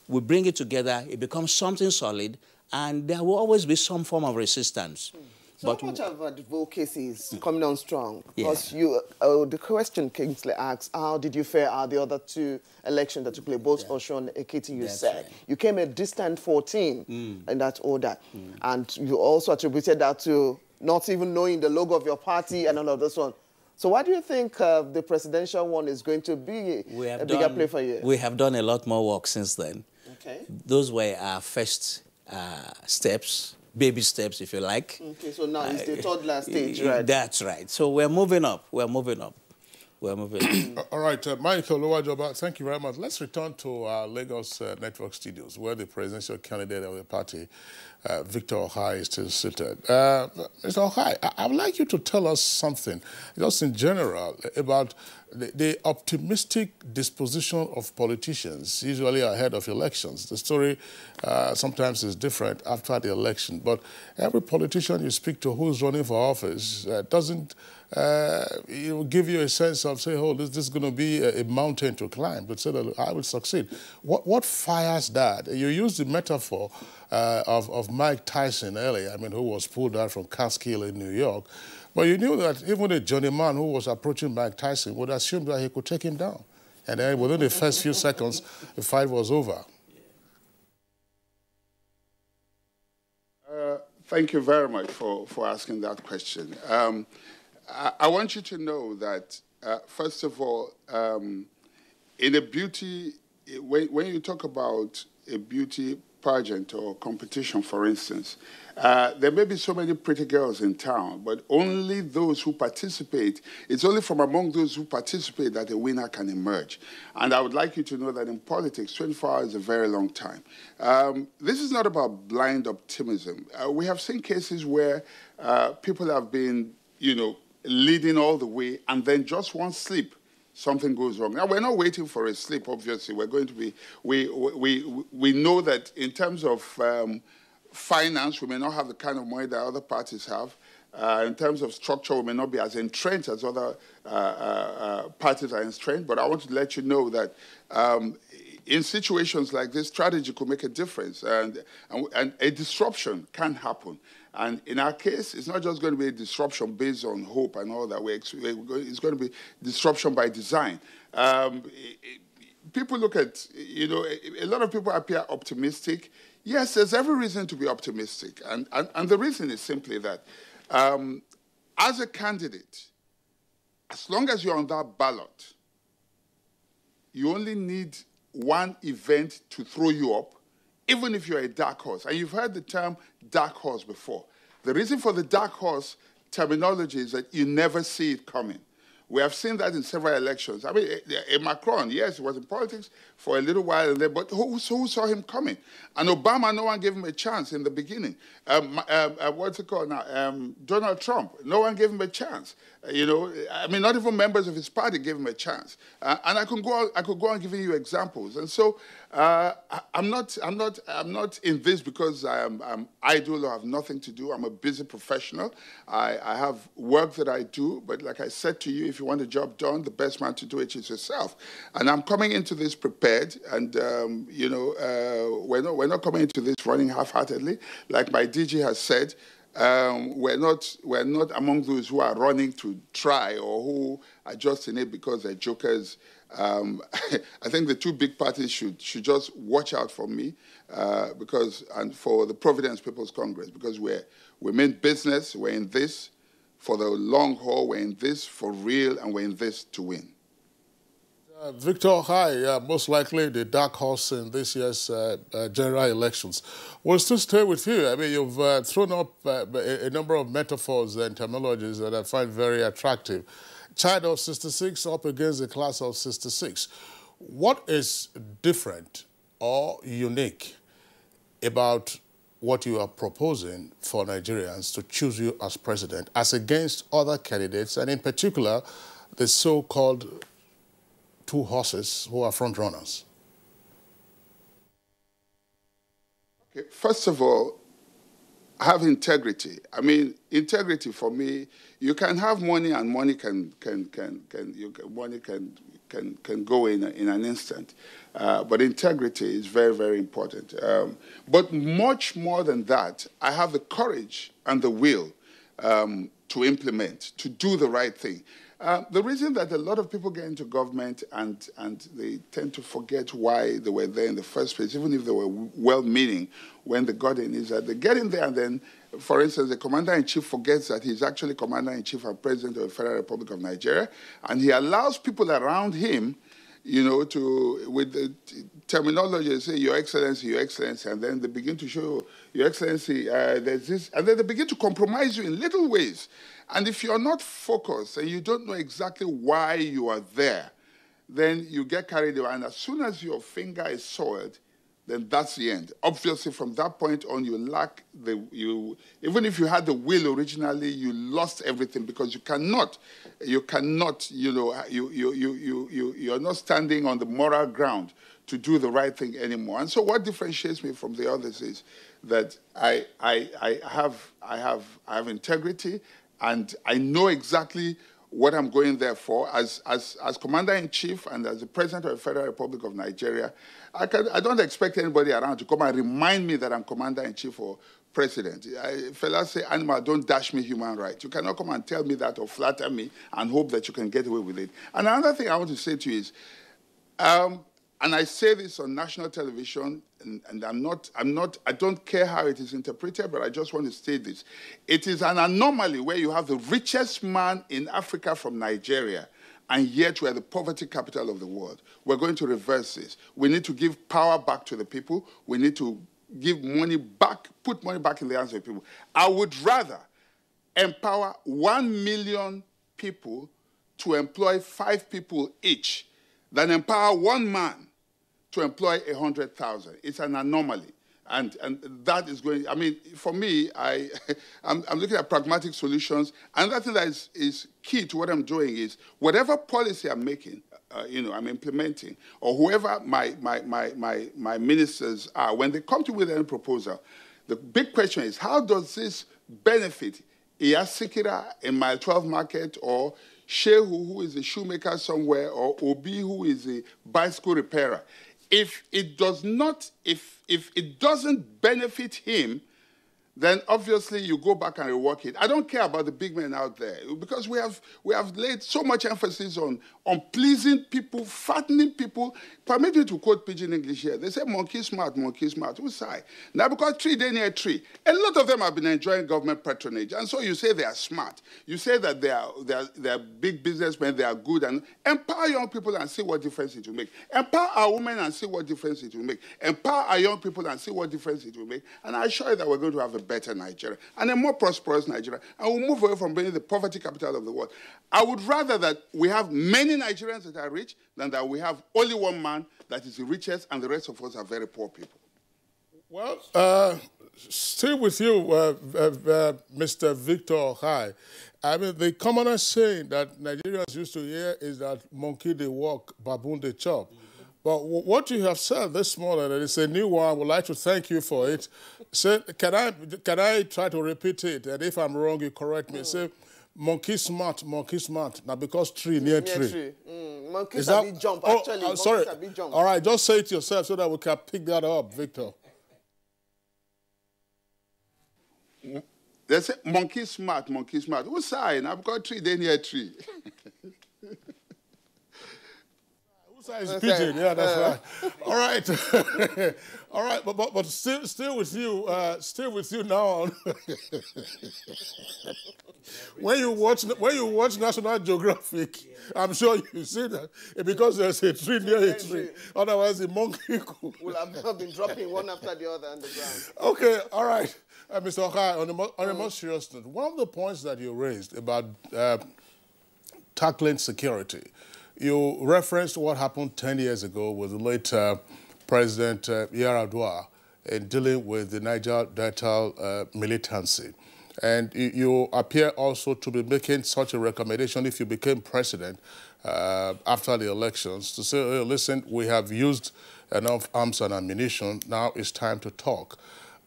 we bring it together, it becomes something solid, and there will always be some form of resistance. So how much of advocacy is coming on strong? Because the question Kingsley asks, how did you fare at the other two elections that took place, both Osun and Ekiti, you said? Right. You came a distant 14 in that order. And you also attributed that to not even knowing the logo of your party and all of this one. So why do you think the presidential one is going to be a bigger play for you? We have done a lot more work since then. Okay. Those were our first steps. Baby steps, if you like. Okay, so now it's the toddler stage, right? That's right. So we're moving up. We're moving up. We're moving up. All right, Michael Oluwajoba, thank you very much. Let's return to our Lagos Network Studios, where the presidential candidate of the party, Victor Ohai, is still seated. Mr. Ohai, I would like you to tell us something, just in general, about the optimistic disposition of politicians, usually ahead of elections. The story sometimes is different after the election, but every politician you speak to who's running for office doesn't give you a sense of, say, oh, this is going to be a mountain to climb, but say that I will succeed. What fires that? You used the metaphor of Mike Tyson earlier, I mean, who was pulled out from Catskill in New York. But you knew that even a Johnny Man who was approaching Mike Tyson would assume that he could take him down. And then within the first few seconds, the fight was over. Thank you very much for asking that question. I want you to know that, first of all, in a beauty, when you talk about a beauty pageant or competition, for instance, there may be so many pretty girls in town, but only those who participate, it's only from among those who participate that a winner can emerge. And I would like you to know that in politics, 24 hours is a very long time. This is not about blind optimism. We have seen cases where people have been, leading all the way, and then just one slip, something goes wrong. Now, we're not waiting for a slip, obviously. We're going to be, we know that in terms of finance, we may not have the kind of money that other parties have. In terms of structure, we may not be as entrenched as other parties are entrenched, but I want to let you know that in situations like this, strategy could make a difference, and a disruption can happen. And in our case, it's not just going to be a disruption based on hope and all that. It's going to be disruption by design. People look at, you know, a lot of people appear optimistic. Yes, there's every reason to be optimistic. And the reason is simply that as a candidate, as long as you're on that ballot, you only need one event to throw you up, even if you're a dark horse. And you've heard the term dark horse before. The reason for the dark horse terminology is that you never see it coming. We have seen that in several elections. I mean, Macron, yes, he was in politics for a little while, but who saw him coming? And Obama, no one gave him a chance in the beginning. What's it called now? Donald Trump, no one gave him a chance. You know, I mean, not even members of his party gave him a chance. And I could go on giving you examples. And so I'm not in this because I'm idle or have nothing to do. I'm a busy professional. I have work that I do, but like I said to you, if you want a job done, the best man to do it is yourself. And I'm coming into this prepared, and you know, we're not coming into this running half-heartedly. Like my DG has said, we're not among those who are running to try or who are just in it because they're jokers. I think the two big parties should just watch out for me and for the Providence People's Congress, because we mean business. We're in this for the long haul. We're in this for real, and we're in this to win. Victor, hi. Most likely the dark horse in this year's general elections. We'll still stay with you. I mean, you've thrown up a number of metaphors and terminologies that I find very attractive. Child of 66 up against the class of 66. What is different or unique about what you are proposing for Nigerians to choose you as president as against other candidates, and in particular, the so-called two horses who are front runners? Okay, first of all, have integrity. I mean, integrity for me, you can have money, and money can go in an instant. But integrity is very, very important. But much more than that, I have the courage and the will to implement, to do the right thing. The reason that a lot of people get into government and they tend to forget why they were there in the first place, even if they were well-meaning when they got in, is that they get in there and then, for instance, the commander-in-chief forgets that he's actually commander-in-chief and president of the Federal Republic of Nigeria, and he allows people around him, you know, with the terminology, say, Your Excellency, and then they begin to show, Your Excellency, there's this, and then they begin to compromise you in little ways. And if you're not focused and you don't know exactly why you are there, then you get carried away. And as soon as your finger is soiled, then that's the end. Obviously, from that point on, you lack even if you had the will originally, you lost everything, because you're not, you know, you're not standing on the moral ground to do the right thing anymore. And so what differentiates me from the others is that I have integrity, and I know exactly what I'm going there for. As Commander-in-Chief and as the President of the Federal Republic of Nigeria, I don't expect anybody around to come and remind me that I'm Commander-in-Chief or President. Fellas say, animal, don't dash me human rights. You cannot come and tell me that or flatter me and hope that you can get away with it. And another thing I want to say to you is, and I say this on national television, and I don't care how it is interpreted, but I just want to state this. It is an anomaly where you have the richest man in Africa from Nigeria, and yet we're the poverty capital of the world. We're going to reverse this. We need to give power back to the people. We need to give money back, put money back in the hands of the people. I would rather empower 1 million people to employ 5 people each than empower one man to employ 100,000. It's an anomaly. And that is going, I mean, for me, I'm looking at pragmatic solutions. Another thing that is key to what I'm doing is whatever policy I'm making, I'm implementing, or whoever my ministers are, when they come to me with any proposal, the big question is, how does this benefit Iyasikira in Mile 12 market, or Shehu, who is a shoemaker somewhere, or Obi, who is a bicycle repairer? If it does not, if it doesn't benefit him, then obviously you go back and rework it. I don't care about the big men out there, because we have laid so much emphasis on pleasing people, fattening people. Permit me to quote pidgin English here. They say monkey smart, monkey smart. Who's side? Now because tree they near tree, a lot of them have been enjoying government patronage, and so you say they are smart. You say that they are big businessmen, they are good, and empower young people and see what difference it will make. Empower our women and see what difference it will make. Empower our young people and see what difference it will make. And I assure you that we're going to have a better Nigeria and a more prosperous Nigeria, and we'll move away from being the poverty capital of the world. I would rather that we have many Nigerians that are rich than that we have only one man that is the richest and the rest of us are very poor people. Well, still with you, Mr. Victor Hai. I mean, the commonest saying that Nigerians used to hear is that monkey they walk, baboon they chop. But what you have said this morning, and it's a new one, I would like to thank you for it. Say, can I try to repeat it? And if I'm wrong, you correct me. Say, monkey smart, monkey smart. Now, because tree near tree. Monkeys are big jump, actually. Oh, sorry. Are big jump. All right, just say it yourself so that we can pick that up, Victor. They say, monkey smart, monkey smart. Who's saying? I've got tree, they near tree. Size pigeon, yeah, that's right. All right, all right, but still with you now on. when you watch National Geographic, I'm sure you see that because there's a tree near a tree. Otherwise, the monkey will have been dropping one after the other on the ground. Okay, all right, Mr. Okai. On a more serious note, one of the points that you raised about tackling security. You referenced what happened 10 years ago with the late President Yar'Adua in dealing with the Niger Delta militancy. And you appear also to be making such a recommendation if you became president after the elections to say, hey, listen, we have used enough arms and ammunition, now it's time to talk.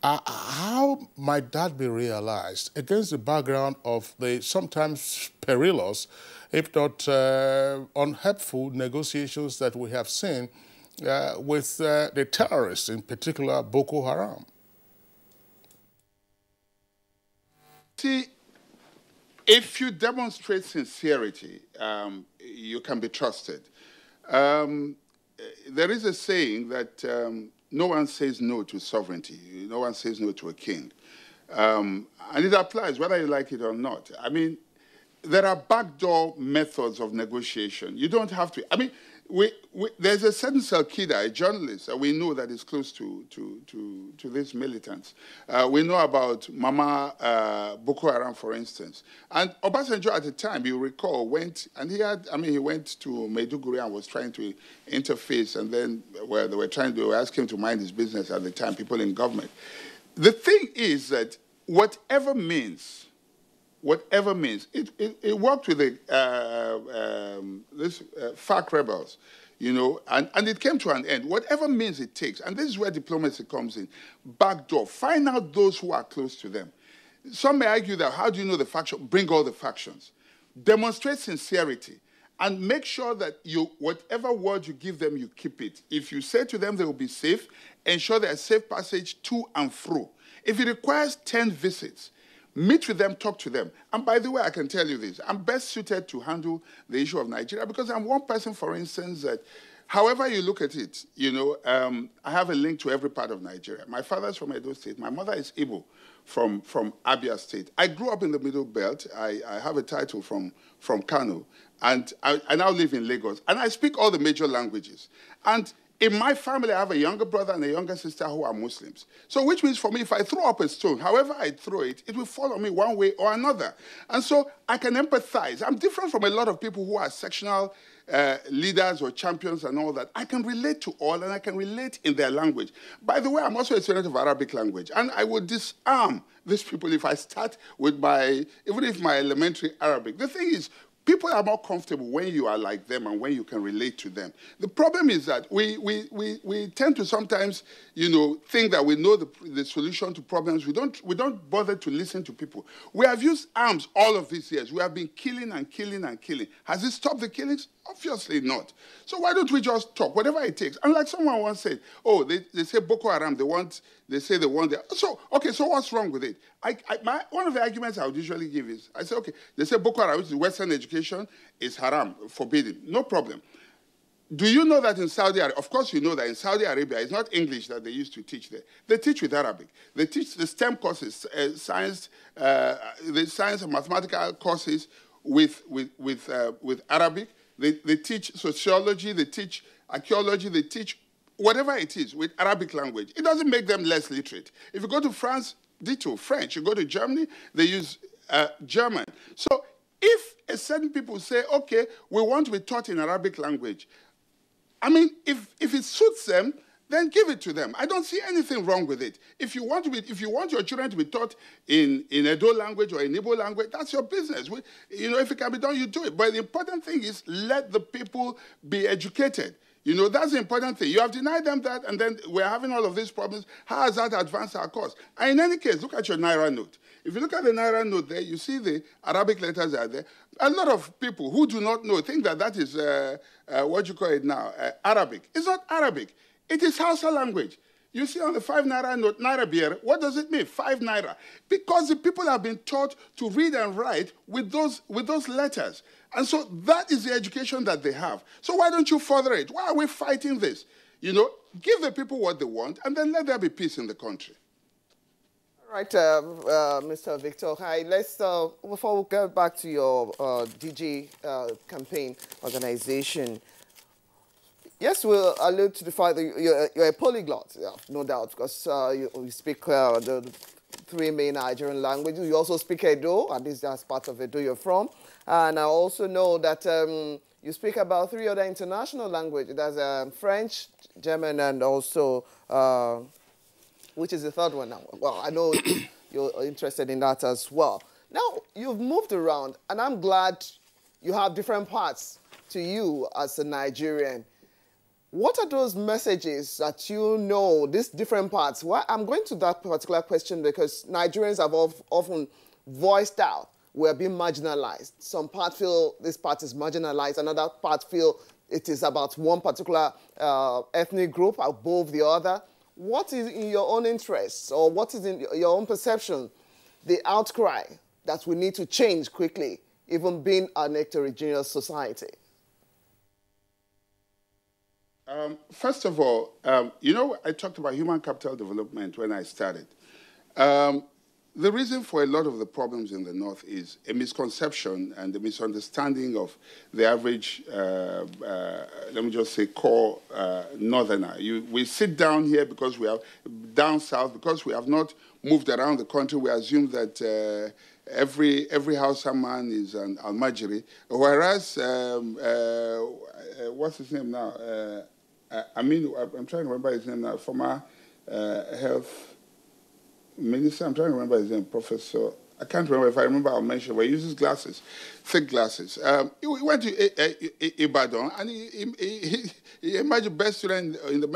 How might that be realized against the background of the sometimes perilous, if not unhelpful negotiations that we have seen with the terrorists, in particular Boko Haram? See, if you demonstrate sincerity, you can be trusted. There is a saying that no one says no to sovereignty. No one says no to a king. And it applies whether you like it or not. I mean, there are backdoor methods of negotiation. You don't have to. I mean, there's a certain Salkida, a journalist, we know that is close to these militants. We know about Mama Boko Haram, for instance. And Obasanjo at the time, you recall, went, and he went to Maiduguri and was trying to interface, and then where they were trying to ask him to mind his business at the time, people in government. The thing is that whatever means, it worked with the FARC rebels, you know, and it came to an end. Whatever means it takes, and this is where diplomacy comes in. Backdoor, find out those who are close to them. Some may argue that, how do you know the faction? Bring all the factions. Demonstrate sincerity, and make sure that whatever word you give them, you keep it. If you say to them they will be safe, ensure there's safe passage to and fro. If it requires 10 visits, meet with them, talk to them. And by the way, I can tell you this. I'm best suited to handle the issue of Nigeria because I'm one person, for instance, that however you look at it, you know, I have a link to every part of Nigeria. My father is from Edo State. My mother is Igbo from Abia State. I grew up in the Middle Belt. I have a title from Kano. And I now live in Lagos. And I speak all the major languages. And In my family, I have a younger brother and a younger sister who are Muslims. So which means for me, if I throw up a stone, however I throw it, it will fall on me one way or another. And so I can empathize. I'm different from a lot of people who are sectional leaders or champions and all that. I can relate to all, and I can relate in their language. By the way, I'm also a student of Arabic language, and I would disarm these people if I start with even if my elementary Arabic. The thing is, people are more comfortable when you are like them and when you can relate to them. The problem is that we tend to sometimes, think that we know the solution to problems. We don't bother to listen to people. We have used arms all of these years. We have been killing and killing and killing. Has it stopped the killings? Obviously not. So why don't we just talk, whatever it takes? And like someone once said, oh, they say Boko Haram, they say they want so what's wrong with it? One of the arguments I would usually give is, I say, okay, they say Boko Haram, which is Western education, is haram, forbidden. No problem. Do you know that in Saudi Arabia, of course you know that in Saudi Arabia, it's not English that they used to teach there. They teach with Arabic. They teach the STEM courses, science, the science and mathematical courses with Arabic. They teach sociology, they teach archaeology, they teach whatever it is with Arabic language. It doesn't make them less literate. If you go to France, ditto, French. You go to Germany, they use German. So if a certain people say, okay, we want to be taught in Arabic language, I mean, if it suits them, then give it to them. I don't see anything wrong with it. If you want your children to be taught in Edo language or in Igbo language, that's your business. If it can be done, you do it. But the important thing is let the people be educated. That's the important thing. You have denied them that, and then we're having all of these problems. How has that advanced our cause? And in any case, look at your Naira note. If you look at the Naira note there, you see the Arabic letters are there. A lot of people who do not know think that is, what you call it now, Arabic. It's not Arabic. It is Hausa language. You see on the 5 Naira note, Naira beer, what does it mean? 5 Naira. Because the people have been taught to read and write with those letters. And so that is the education that they have. So why don't you further it? Why are we fighting this? Give the people what they want, and then let there be peace in the country. All right, Mr. Victor. Hi, let's, before we go back to your DG campaign organization, yes, we'll allude to the fact that you're a polyglot, yeah, no doubt, because you speak the 3 main Nigerian languages. You also speak Edo, at least that's part of Edo you're from. And I also know that you speak about 3 other international languages. There's French, German, and also, which is the 3rd one now? Well, I know you're interested in that as well. Now, you've moved around, and I'm glad you have different parts to you as a Nigerian. What are those messages that these different parts? I'm going to that particular question because Nigerians have often voiced out we're being marginalized. Some part feel this part is marginalized, another part feel it is about one particular ethnic group above the other. What is in your own interests, or what is in your own perception, the outcry that we need to change quickly, even being an heterogeneous society? First of all, I talked about human capital development when I started. The reason for a lot of the problems in the North is a misconception and a misunderstanding of the average, let me just say, core Northerner. We sit down here because we are down south, because we have not moved around the country. We assume that every Hausa man is an Almajiri, whereas, what's his name now? I'm trying to remember his name now, former health minister, I'm trying to remember his name, Professor, I can't remember. If I remember, I'll mention, but he uses glasses, thick glasses. He went to Ibadan, and he emerged the best student in the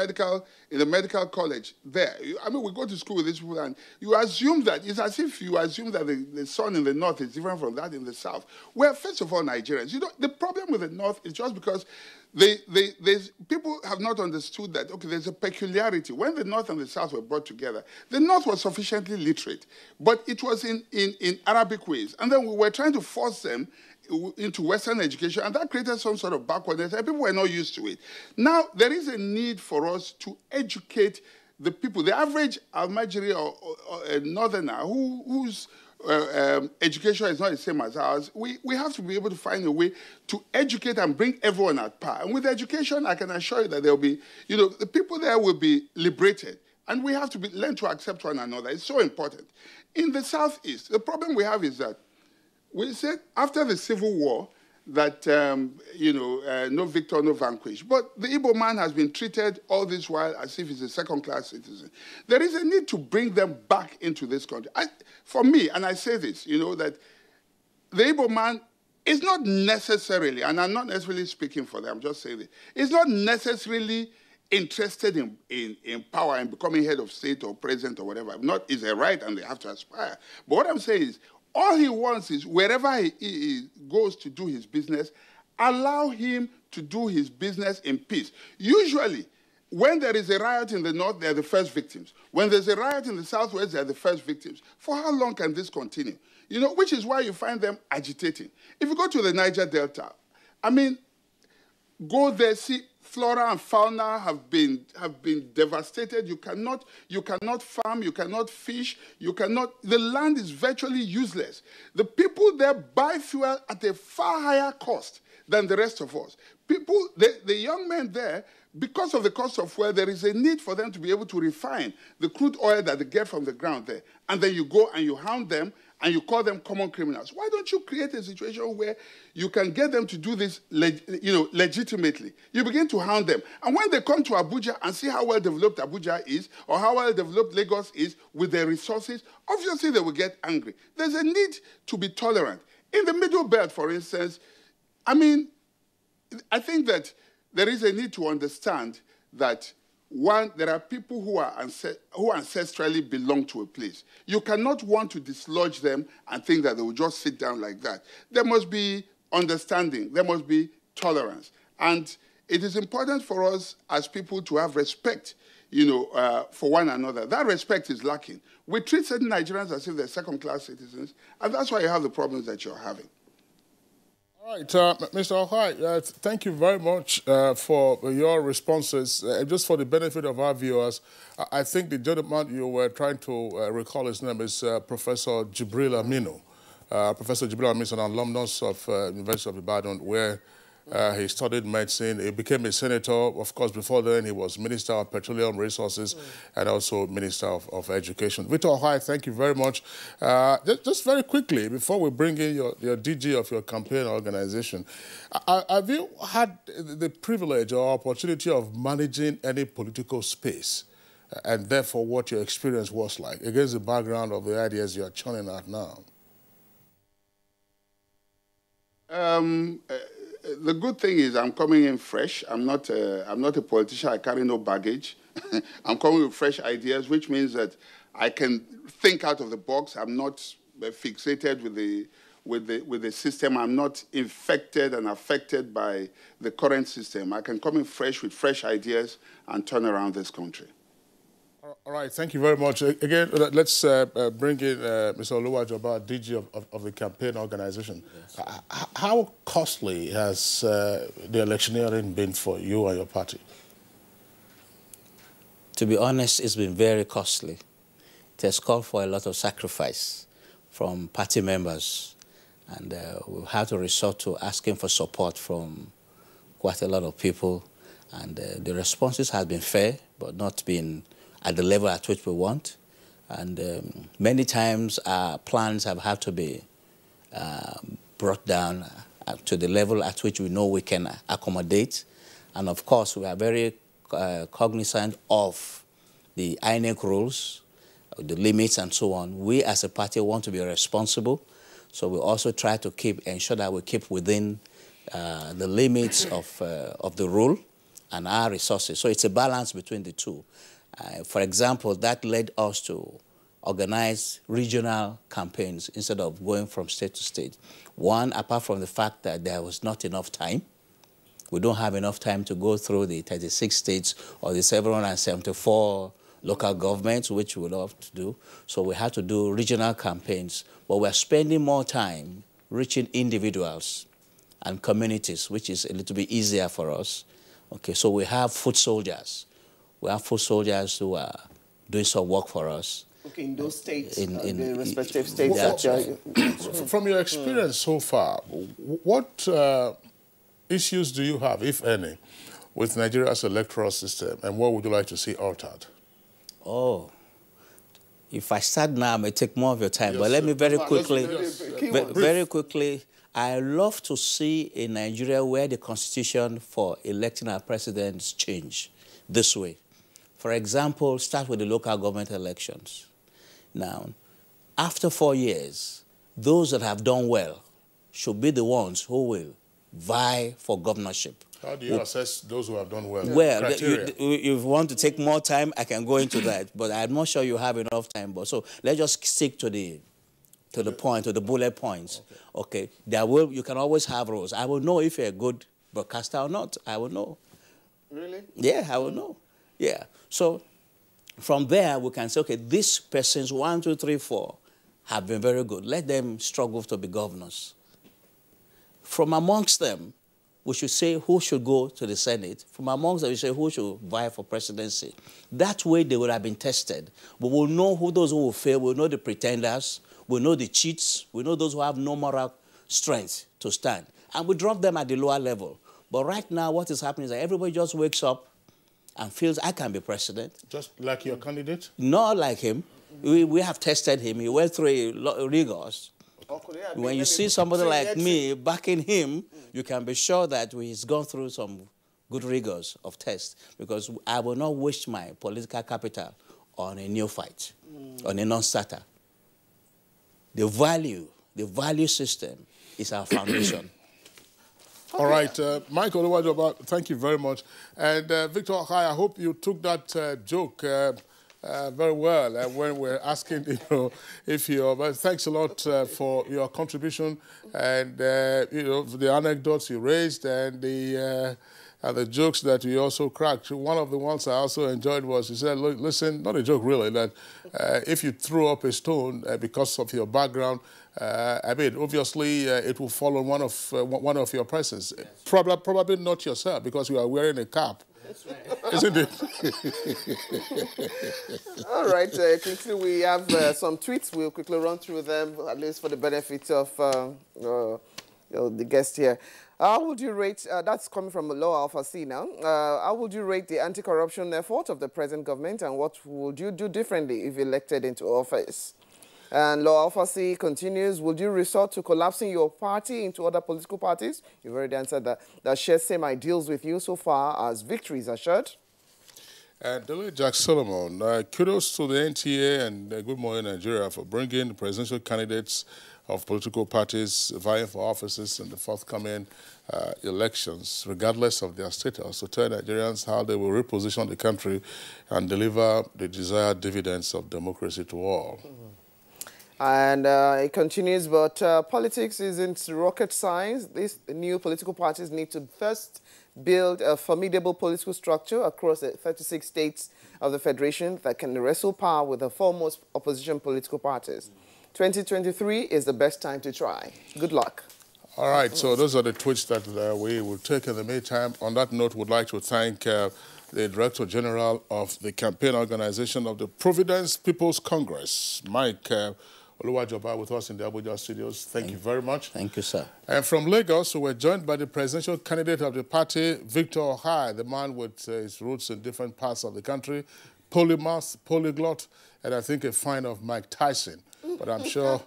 medical college there. I mean, we go to school with these people, and you assume that, it's as if you assume that the sun in the north is different from that in the south. Well, first of all, Nigerians, the problem with the north is just because people have not understood that, okay, there's a peculiarity. When the North and the South were brought together, the North was sufficiently literate, but it was in Arabic ways. And then we were trying to force them into Western education, and that created some sort of backwardness, and people were not used to it. Now, there is a need for us to educate the people, the average Almajiri or a Northerner whose education is not the same as ours. We have to be able to find a way to educate and bring everyone at par. And with education, I can assure you that there will be, the people there will be liberated. And we have to learn to accept one another. It's so important. In the Southeast, the problem we have is that we said after the Civil War that, no victor, no vanquished. But the Igbo man has been treated all this while as if he's a second-class citizen. There is a need to bring them back into this country. For me, and I say this, that the Igbo man is not necessarily, and I'm not necessarily speaking for them, I'm just saying it, is not necessarily interested in power and becoming head of state or president or whatever. Not is a right and they have to aspire. But what I'm saying is, all he wants is wherever he goes to do his business, allow him to do his business in peace. Usually, when there is a riot in the north, they're the first victims. When there's a riot in the southwest, they're the first victims. For how long can this continue? Which is why you find them agitating. If you go to the Niger Delta, go there, see flora and fauna have been devastated. You cannot farm, you cannot fish, the land is virtually useless. The people there buy fuel at a far higher cost than the rest of us. The young men there, because of the cost of fuel, there is a need for them to be able to refine the crude oil that they get from the ground there. And then you go and you hound them and you call them common criminals. Why don't you create a situation where you can get them to do this legitimately? You begin to hound them. And when they come to Abuja and see how well developed Abuja is or how well developed Lagos is with their resources, obviously they will get angry. There's a need to be tolerant. In the Middle Belt, for instance, I think that there is a need to understand that one, there are people who ancestrally belong to a place. You cannot want to dislodge them and think that they will just sit down like that. There must be understanding. There must be tolerance. And it is important for us as people to have respect, for one another. That respect is lacking. We treat certain Nigerians as if they're second-class citizens, and that's why you have the problems that you're having. All right, Mr. Ohai, thank you very much for your responses. Just for the benefit of our viewers, I think the gentleman you were trying to recall, his name is Professor Jibril Aminu. Professor Jibril Aminu is an alumnus of University of Ibadan, where he studied medicine. He became a senator. Of course, before then, he was Minister of Petroleum Resources and also Minister of Education. Victor Ohai, thank you very much. Just very quickly, before we bring in your DG of your campaign organization, have you had the privilege or opportunity of managing any political space, and therefore what your experience was like against the background of the ideas you're churning out now? The good thing is I'm coming in fresh. I'm not a politician. I carry no baggage. I'm coming with fresh ideas, which means that I can think out of the box. I'm not fixated with the system. I'm not infected and affected by the current system. I can come in fresh with fresh ideas and turn around this country. All right, thank you very much. Again, let's bring in Mr. Oluwajoba, DG of the campaign organization. Yes. How costly has the electioneering been for you and your party? To be honest, it's been very costly. It has called for a lot of sacrifice from party members, and we've had to resort to asking for support from quite a lot of people, and the responses have been fair, but not been at the level at which we want. And many times our plans have had to be brought down to the level at which we know we can accommodate. And of course, we are very cognizant of the INEC rules, the limits and so on. We as a party want to be responsible, so we also try to ensure that we keep within the limits of the rule and our resources. So it's a balance between the two. For example, that led us to organize regional campaigns instead of going from state to state. One, apart from the fact that there was not enough time. We don't have enough time to go through the 36 states or the 774 local governments, which we would love to do. So we had to do regional campaigns, but we're spending more time reaching individuals and communities, which is a little bit easier for us. Okay, so we have foot soldiers. We have foot soldiers who are doing some work for us. Okay, in those states, in the respective states. From your experience so far, what issues do you have, if any, with Nigeria's electoral system, and what would you like to see altered? Oh, if I start now, I may take more of your time, but let me very quickly, I love to see in Nigeria where the constitution for electing our presidents change this way. For example, start with the local government elections. Now, after 4 years, those that have done well should be the ones who will vie for governorship. How do you assess those who have done well? Well, if you want to take more time, I can go into that, but I'm not sure you have enough time. But so let's just stick to the point, to the bullet points. Okay. You can always have roles. I will know if you're a good broadcaster or not. I will know. Really? Yeah, I will know. Yeah. So from there, we can say, okay, these persons, 1, 2, 3, 4, have been very good. Let them struggle to be governors. From amongst them, we should say who should go to the Senate. From amongst them, we say who should vie for presidency. That way, they would have been tested. But we'll know who those who will fail. We'll know the pretenders. We'll know the cheats. We know those who have no moral strength to stand. And we drop them at the lower level. But right now, what is happening is that everybody just wakes up and feels, I can be president. Just like your candidate? Not like him. We have tested him. He went through rigors. When you see somebody like me backing him, you can be sure that he's gone through some good rigors of tests, because I will not waste my political capital on a neophyte, on a non-starter. The value system is our foundation. All right, Michael Oluwajoba, thank you very much. And Victor, hi, I hope you took that joke very well when we're asking, if you're. But thanks a lot for your contribution and the anecdotes you raised and the jokes that you also cracked. One of the ones I also enjoyed was you said, "Look, listen, not a joke really, that if you threw up a stone because of your background, I mean, obviously it will fall on one of your persons. Yes. Probably not yourself because you are wearing a cap." That's right. Isn't it? All right, quickly we have some tweets. We'll quickly run through them, at least for the benefit of the guest here. How would you rate, that's coming from Law Alpha C now, how would you rate the anti-corruption effort of the present government, and what would you do differently if elected into office? And Law Alpha C continues, would you resort to collapsing your party into other political parties? You've already answered that share same ideals with you so far as victories assured. Dele Jack Solomon, kudos to the NTA and Good Morning Nigeria for bringing the presidential candidates of political parties vying for offices in the forthcoming elections, regardless of their status, to tell Nigerians how they will reposition the country and deliver the desired dividends of democracy to all. And it continues, but politics isn't rocket science. These new political parties need to first build a formidable political structure across the 36 states of the Federation that can wrestle power with the foremost opposition political parties. 2023 is the best time to try. Good luck. All right, so those are the tweets that we will take in the meantime. On that note, we'd like to thank the Director General of the campaign organization of the Providence People's Congress, Mike Oluwajoba, with us in the Abuja studios. Thank you very much. Thank you, sir. And from Lagos, we're joined by the presidential candidate of the party, Victor Ohai, the man with his roots in different parts of the country, polymath, polyglot, and I think a fan of Mike Tyson. But I'm sure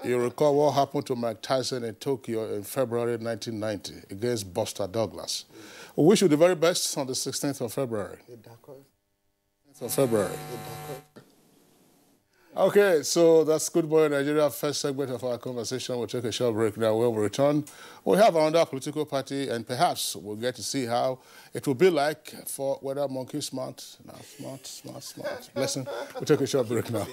you recall what happened to Mike Tyson in Tokyo in February 1990 against Buster Douglas. We wish you the very best on the 16th of February. Okay, so that's Good Morning Nigeria, first segment of our conversation. We'll take a short break now. When we return, we'll have another political party, and perhaps we'll get to see how it will be like for whether monkey smart. No, smart. Blessing. We'll take a short break now.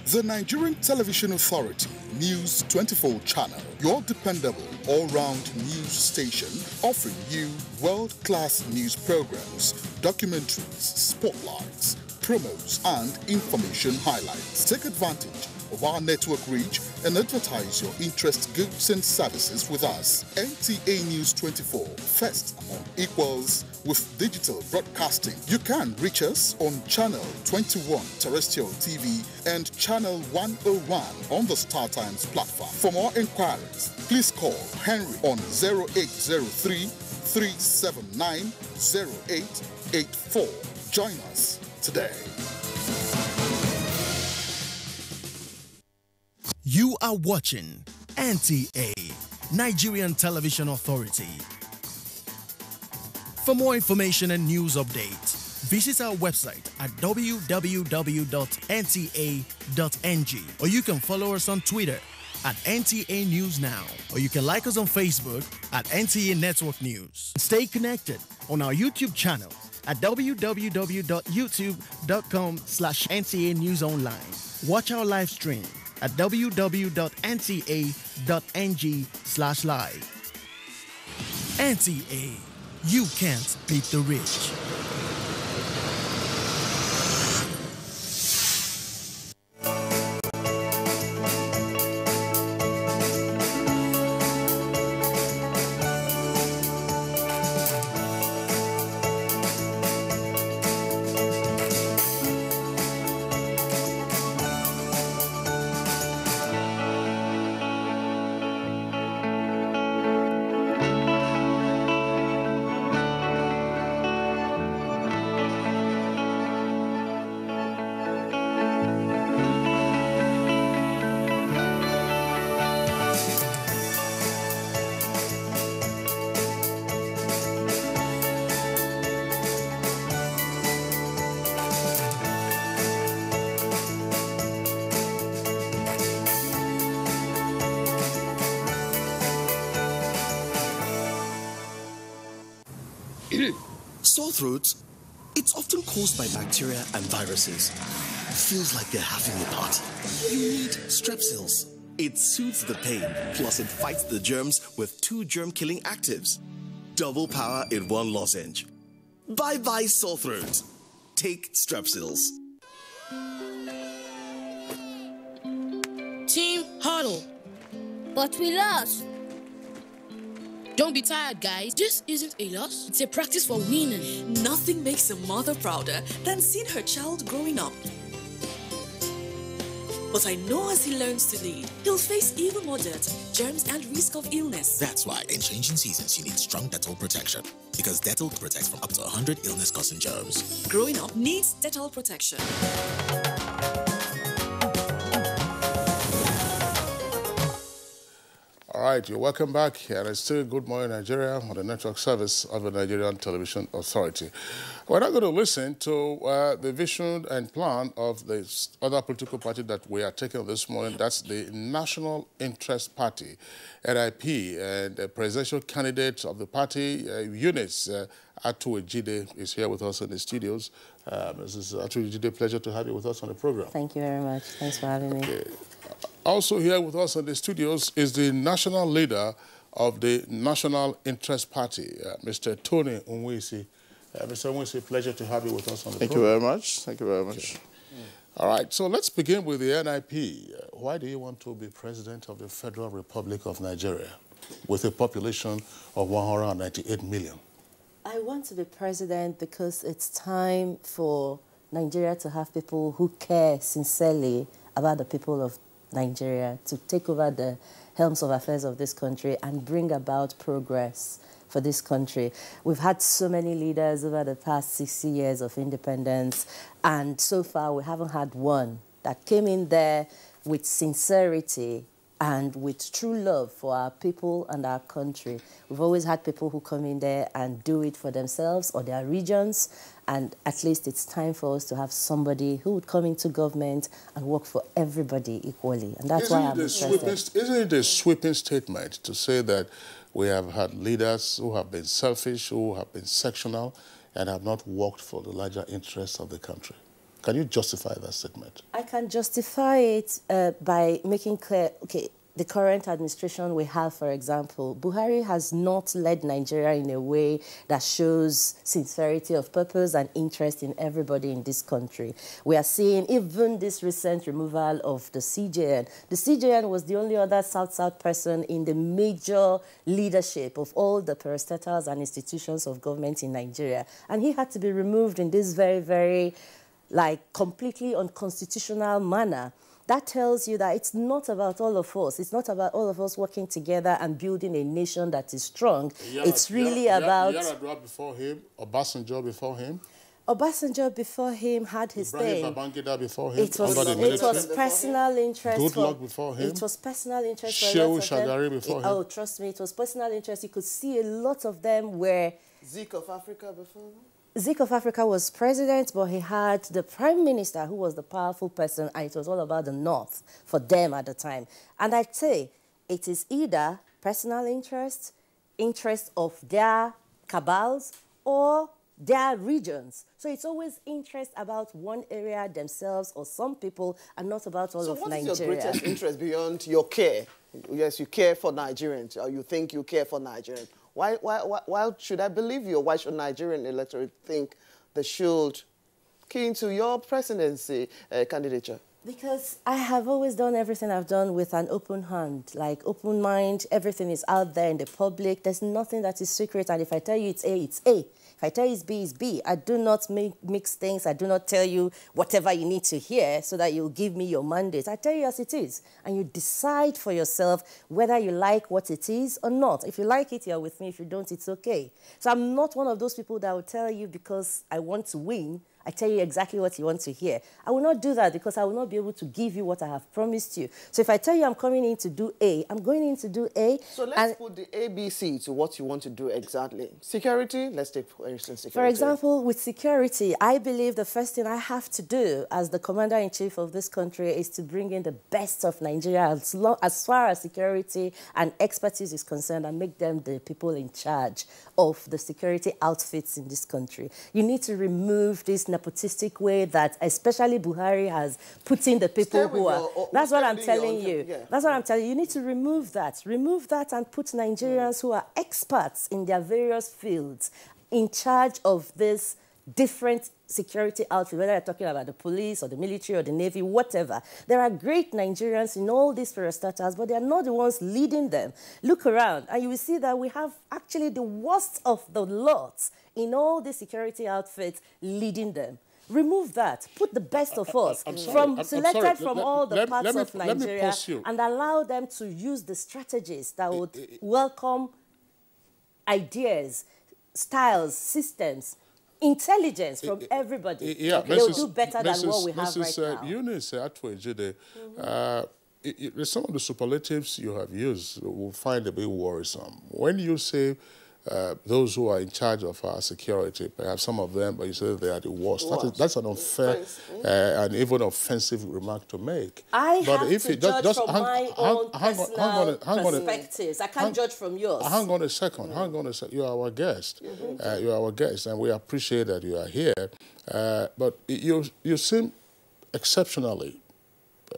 The Nigerian Television Authority News 24 channel, your dependable all-round news station, offering you world-class news programs, documentaries, spotlights, promos, and information highlights. Take advantage of our network reach and advertise your interest, goods and services with us. NTA News 24, first on equals with digital broadcasting. You can reach us on Channel 21 Terrestrial TV and Channel 101 on the Star Times platform. For more inquiries, please call Henry on 0803 379 0884. Join us today. You are watching NTA, Nigerian Television Authority. For more information and news updates, visit our website at www.nta.ng, or you can follow us on Twitter at NTA News Now, or you can like us on Facebook at NTA Network News. Stay connected on our YouTube channel at www.youtube.com/NTA News Online. Watch our live stream at www.nta.ng/live. NTA, you can't beat the rich. Sore throat, it's often caused by bacteria and viruses. Feels like you're having a party. You need Strepsils. It soothes the pain, plus it fights the germs with 2 germ-killing actives. Double power in 1 lozenge. Bye-bye sore throat. Take Strepsils. Team huddle. But we lost. Don't be tired, guys. This isn't a loss. It's a practice for winning. Nothing makes a mother prouder than seeing her child growing up. But I know as he learns to lead, he'll face even more dirt, germs, and risk of illness. That's why in changing seasons, you need strong Dettol protection. Because Dettol protects from up to 100 illness-causing germs. Growing up needs Dettol protection. All right, you're welcome back, and it's still Good Morning Nigeria on the network service of the Nigerian Television Authority. We're now going to listen to the vision and plan of the other political party that we are taking this morning. That's the National Interest Party, NIP, and the presidential candidate of the party, Eunice Atu Ejide, is here with us in the studios. Mrs. Atu Ejide, pleasure to have you with us on the program. Thank you very much. Thanks for having me. Also here with us in the studios is the national leader of the National Interest Party, Mr. Tony Unwisi. Mr. Unwisi, pleasure to have you with us on the program. Thank you very much. Thank you very much. Okay. All right, so let's begin with the NIP. Why do you want to be president of the Federal Republic of Nigeria with a population of 198 million? I want to be president because it's time for Nigeria to have people who care sincerely about the people of Nigeria, to take over the helms of affairs of this country and bring about progress for this country. We've had so many leaders over the past 60 years of independence, and so far we haven't had one that came in there with sincerity and with true love for our people and our country. We've always had people who come in there and do it for themselves or their regions, and at least it's time for us to have somebody who would come into government and work for everybody equally. And that's why I'm interested. Isn't it a sweeping statement to say that we have had leaders who have been selfish, who have been sectional, and have not worked for the larger interests of the country? Can you justify that statement? I can justify it by making clear, okay, the current administration we have, for example, Buhari has not led Nigeria in a way that shows sincerity of purpose and interest in everybody in this country. We are seeing even this recent removal of the CJN. The CJN was the only other South-South person in the major leadership of all the parastatals and institutions of government in Nigeria. And he had to be removed in this very, very, completely unconstitutional manner. That tells you that it's not about all of us. It's not about all of us working together and building a nation that is strong. It's really about... Yar'Adua before him, Obasanjo before him. Obasanjo before him had his thing. Babangida before him. It was personal interest. Goodluck before him. It was personal interest. Shehu Shagari before him. Oh, trust me, it was personal interest. You could see a lot of them were... Zik of Africa before him? Zik of Africa was president, but he had the prime minister who was the powerful person, and it was all about the North for them at the time. And I'd say it is either personal interest, interest of their cabals, or their regions. So it's always interest about one area, themselves, or some people, and not about all of Nigeria. So what is your greatest interest beyond your care? Yes, you care for Nigerians, or you think you care for Nigerians. Why should I believe you? Or why should Nigerian electorate think they should key into your presidency candidature? Because I have always done everything I've done with an open hand, open mind. Everything is out there in the public. There's nothing that is secret. And if I tell you it's A, it's A. If I tell you it's B, it's B. I do not mix things. I do not tell you whatever you need to hear so that you'll give me your mandate. I tell you as it is. And you decide for yourself whether you like what it is or not. If you like it, you're with me. If you don't, it's okay. So I'm not one of those people that will tell you because I want to win, I tell you exactly what you want to hear. I will not do that because I will not be able to give you what I have promised you. So if I tell you I'm coming in to do A, I'm going in to do A. So let's put the ABC to what you want to do exactly. Security, let's take, for instance, security. For example, with security, I believe the first thing I have to do as the commander-in-chief of this country is to bring in the best of Nigeria as far as security and expertise is concerned and make them the people in charge of the security outfits in this country. You need to remove this nepotistic way that especially Buhari has put in the people who are... That's what I'm telling you. Yeah. That's what I'm telling you. You need to remove that. Remove that and put Nigerians who are experts in their various fields in charge of this different security outfit, whether you're talking about the police or the military or the navy, whatever. There are great Nigerians in all these parastatals, but they are not the ones leading them. Look around and you will see that we have actually the worst of the lots in all the security outfits leading them. Remove that. Put the best of us selected from all the parts of Nigeria and allow them to use the strategies that would welcome ideas, styles, systems, intelligence from everybody. Yeah, they'll do better than what we have right now. Eunice, some of the superlatives you have used will find a bit worrisome. When you say those who are in charge of our security, perhaps some of them, but you say they are the worst. That's an unfair and even offensive remark to make. I have to judge from my own personal perspectives. I can't judge from yours. Hang on a second. You are our guest. You are our guest, and we appreciate that you are here. But you seem exceptionally,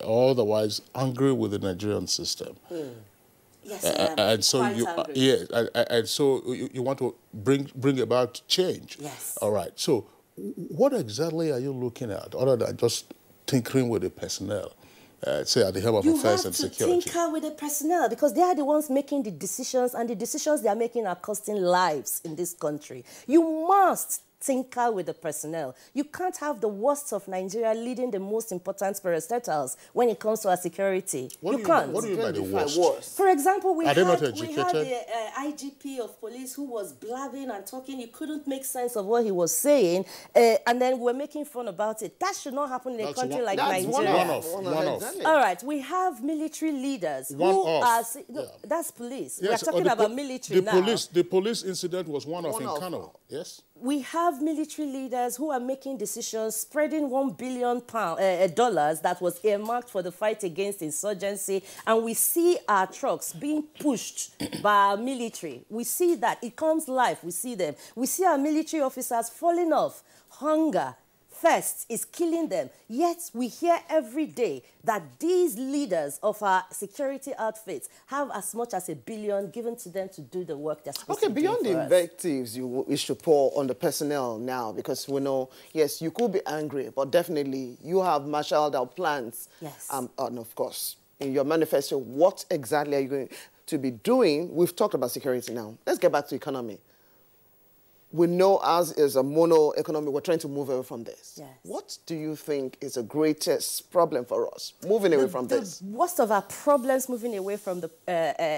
or otherwise, angry with the Nigerian system. Yes, and so you want to bring about change. Yes. All right. So, what exactly are you looking at, other than just tinkering with the personnel, say at the helm of affairs and security? You have to tinker with the personnel because they are the ones making the decisions, and the decisions they are making are costing lives in this country. You must tinker with the personnel. You can't have the worst of Nigeria leading the most important parastatals when it comes to our security. You can't. What do you mean by the worst? For example, we had the IGP of police who was blabbing and talking. You couldn't make sense of what he was saying, and then we're making fun about it. That should not happen in a country like Nigeria. One-off. All right, we have military leaders who are... That's police. Yes, we're talking about military now. The police incident was one-off in Kano, yes? We have military leaders who are making decisions, spreading $1 billion that was earmarked for the fight against insurgency, and we see our trucks being pushed by our military. We see that. It comes live. We see them. We see our military officers falling off, hunger, thirst is killing them. Yet we hear every day that these leaders of our security outfits have as much as $1 billion given to them to do the work they're supposed to do. Beyond the invectives you should pour on the personnel now, because we know, yes, you could be angry, but definitely you have marshaled out plans. Yes. And of course, in your manifesto, what exactly are you going to be doing? We've talked about security now. Let's get back to economy. We know as is a mono economy, we're trying to move away from this. Yes. What do you think is the greatest problem for us, moving away from this? Most of our problems moving away from the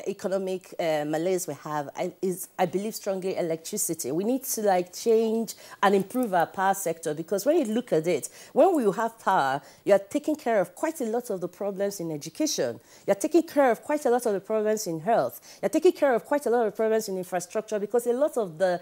economic malaise we have is, I believe strongly, electricity. We need to change and improve our power sector, because when you look at it, when we have power, you're taking care of quite a lot of the problems in education. You're taking care of quite a lot of the problems in health. You're taking care of quite a lot of problems in infrastructure, because a lot of the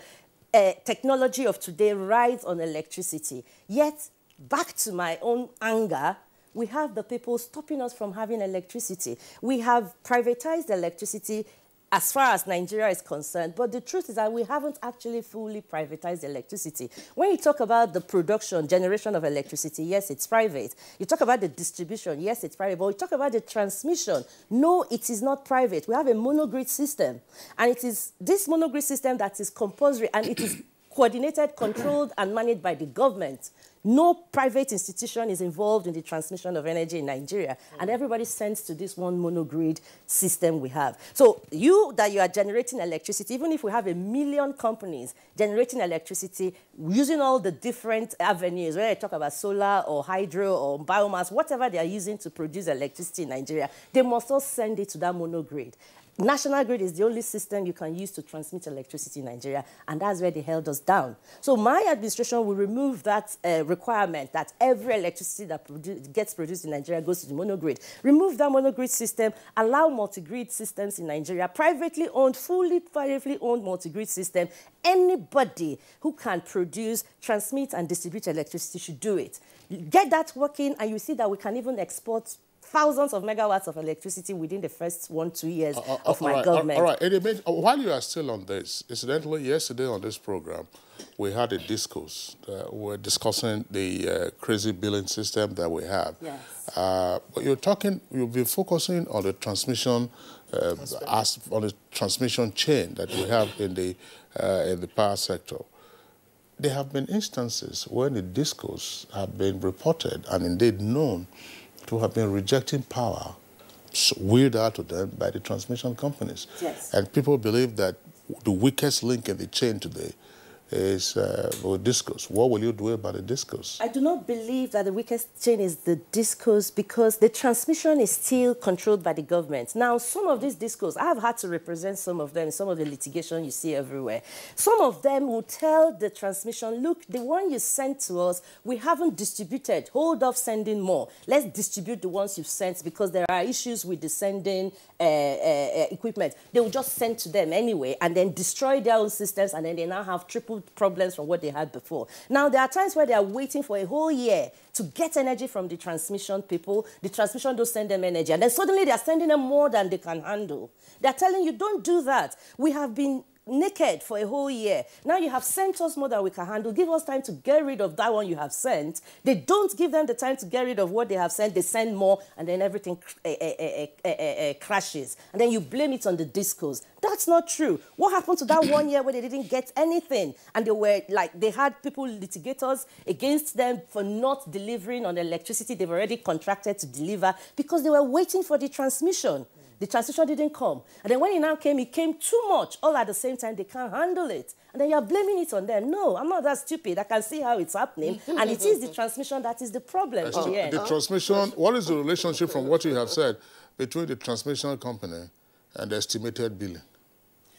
technology of today rides on electricity. Yet, back to my own anger, we have the people stopping us from having electricity. We have privatized electricity as far as Nigeria is concerned, but the truth is that we haven't actually fully privatized electricity. When you talk about the production, generation of electricity, yes, it's private. You talk about the distribution, yes, it's private. But we talk about the transmission, no, it is not private. We have a monogrid system, and it is this monogrid system that is compulsory, and it is coordinated, controlled, and managed by the government. No private institution is involved in the transmission of energy in Nigeria, and everybody sends to this one monogrid system we have. So you are generating electricity, even if we have 1 million companies generating electricity using all the different avenues, whether I talk about solar or hydro or biomass, whatever they are using to produce electricity in Nigeria, they must all send it to that monogrid. National grid is the only system you can use to transmit electricity in Nigeria, and that's where they held us down. So my administration will remove that requirement that every electricity that gets produced in Nigeria goes to the monogrid. Remove that monogrid system, allow multi-grid systems in Nigeria, privately owned, fully privately owned multi-grid system. Anybody who can produce, transmit, and distribute electricity should do it. Get that working, and you see that we can even export thousands of megawatts of electricity within the first 1-2 years of my government. All right. While you are still on this, incidentally, yesterday on this program, we had a discourse. We're discussing the crazy billing system that we have. Yes. But you've been focusing on the transmission, on the transmission chain that we have in the power sector. There have been instances when the discourse have been reported and indeed known to have been rejecting power wheeled out to them by the transmission companies. Yes. And people believe that the weakest link in the chain today is discos. What will you do about the discos? I do not believe that the weakest chain is the discos, because the transmission is still controlled by the government. Now, some of these discos, I have had to represent some of them, some of the litigation you see everywhere. Some of them will tell the transmission, look, the one you sent to us, we haven't distributed. Hold off sending more. Let's distribute the ones you've sent, because there are issues with the sending equipment. They will just send to them anyway and then destroy their own systems, and then they now have triple problems from what they had before. Now, there are times where they are waiting for a whole year to get energy from the transmission people. The transmission don't send them energy, and then suddenly they are sending them more than they can handle. They are telling you, don't do that. We have been naked for a whole year. Now you have sent us more than we can handle. Give us time to get rid of that one you have sent. They don't give them the time to get rid of what they have sent. They send more, and then everything crashes. And then you blame it on the discos. That's not true. What happened to that 1 year where they didn't get anything? And they had people, litigators against them for not delivering on the electricity they've already contracted to deliver, because they were waiting for the transmission. The transmission didn't come. And then when it now came, it came too much. All at the same time, they can't handle it. And then you're blaming it on them. No, I'm not that stupid. I can see how it's happening. And it is the transmission that is the problem. The transmission, what is the relationship from what you have said between the transmission company and the estimated billing?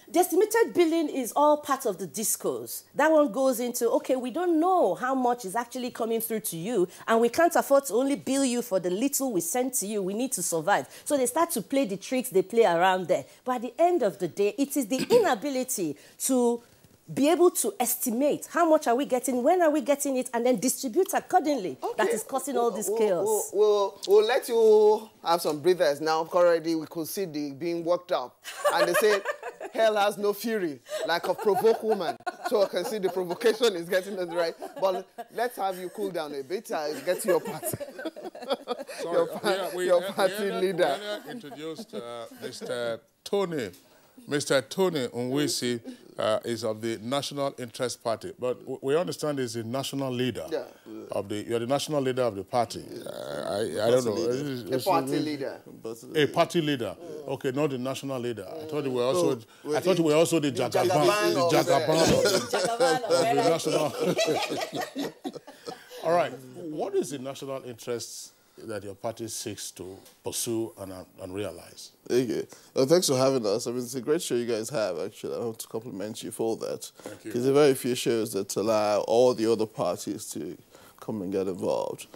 The estimated billing is all part of the discos. That one goes into, okay, we don't know how much is actually coming through to you, and we can't afford to only bill you for the little we send to you. We need to survive. So they start to play the tricks they play around there. But at the end of the day, it is the inability to be able to estimate how much are we getting, when are we getting it, and then distribute accordingly. That is causing all this chaos. We'll let you have some breathers now. Already we could see the being worked up. And they say, hell has no fury, like a provoked woman. So I can see the provocation is getting us right. But let's have you cool down a bit. Get to your party. Sorry, your party leader. We introduced Mr. Tony Onwisi is of the National Interest Party, but we understand he's the national leader of the. You're the national leader of the party. I don't know. A party leader. A party leader. Okay, not the national leader. I thought you were also. I thought you were also the Jagaban. The Jagaban of the national. All right. What is the national interest that your party seeks to pursue and realize? Okay. Well, thanks for having us. I mean, it's a great show you guys have, actually. I want to compliment you for that. Thank you. Because there are very few shows that allow all the other parties to come and get involved.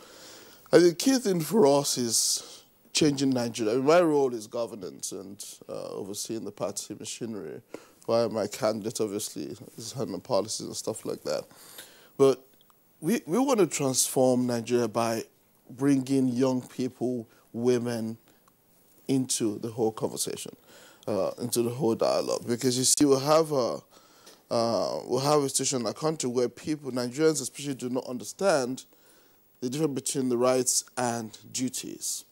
And the key thing for us is changing Nigeria. I mean, my role is governance and overseeing the party machinery, while my candidate, obviously, is handling policies and stuff like that. But we want to transform Nigeria by bringing young people, women, into the whole conversation, into the whole dialogue. Because you see, we'll have a situation in our country where people, Nigerians especially, do not understand the difference between the rights and duties.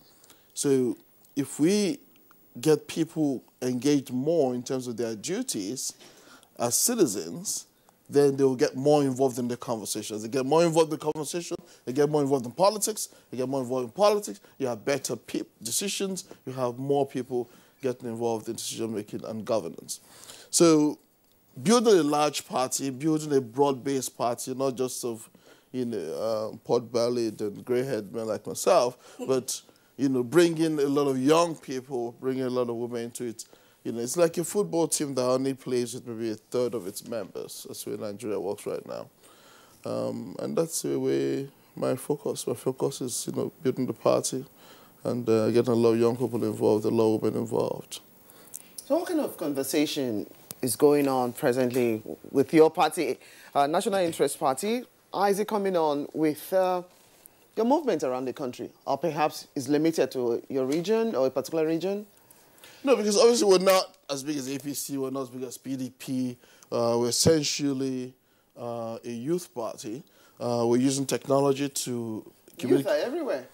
So if we get people engaged more in terms of their duties as citizens, then they will get more involved in the conversations. They get more involved in the conversation, they get more involved in politics, they get more involved in politics, you have better decisions, you have more people getting involved in decision-making and governance. So building a large party, building a broad-based party, not just of, pot-bellied and grey-haired men like myself, but, bringing a lot of young people, bringing a lot of women into it. It's like a football team that only plays with maybe a third of its members. That's the way Nigeria works right now. And that's the way my focus is, building the party and getting a lot of young people involved, a lot of women involved. So what kind of conversation is going on presently with your party, National Interest Party? How is it coming on with your movement around the country? Or perhaps is limited to your region or a particular region? No, because obviously we're not as big as APC, we're not as big as PDP. We're essentially a youth party. We're using technology to communicate. Youth are everywhere.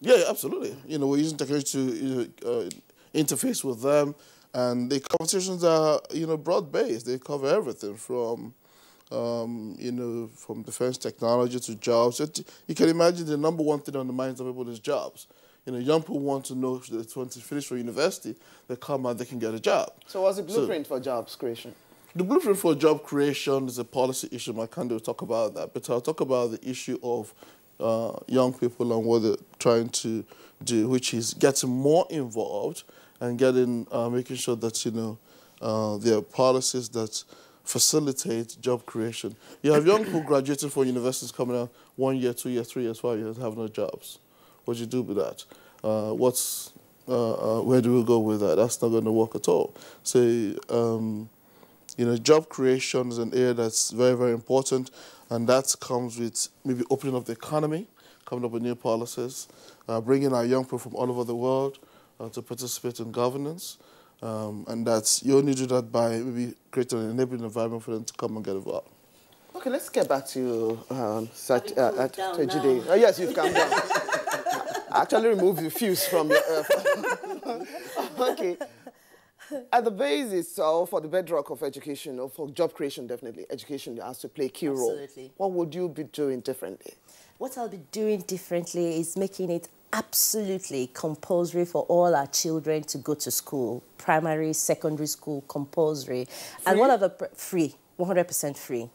Yeah, absolutely. We're using technology to interface with them, and the conversations are broad-based. They cover everything from from defense technology to jobs. You can imagine the number one thing on the minds of people is jobs. Young people want to know if they want to finish for university, they come out, they can get a job. So what's the blueprint for jobs creation? The blueprint for job creation is a policy issue. My candidate will talk about that. But I'll talk about the issue of young people and what they're trying to do, which is getting more involved and making sure that, there are policies that facilitate job creation. You have young people graduating from universities coming out 1 year, 2 years, 3 years, 5 years, have no jobs. What do you do with that? Where do we go with that? That's not going to work at all. So, job creation is an area that's very, very important, and that comes with maybe opening up the economy, coming up with new policies, bringing our young people from all over the world to participate in governance, and you only do that by maybe creating an enabling environment for them to come and get involved. Okay, let's get back to Jide. Oh, yes, you've calmed down. I actually removed the fuse from your... Okay. At the basis, or for the bedrock of education, or for job creation, definitely, education has to play a key role. Absolutely. What would you be doing differently? What I'll be doing differently is making it absolutely compulsory for all our children to go to school, primary, secondary school, compulsory. Free? And one of the... Free, 100% free.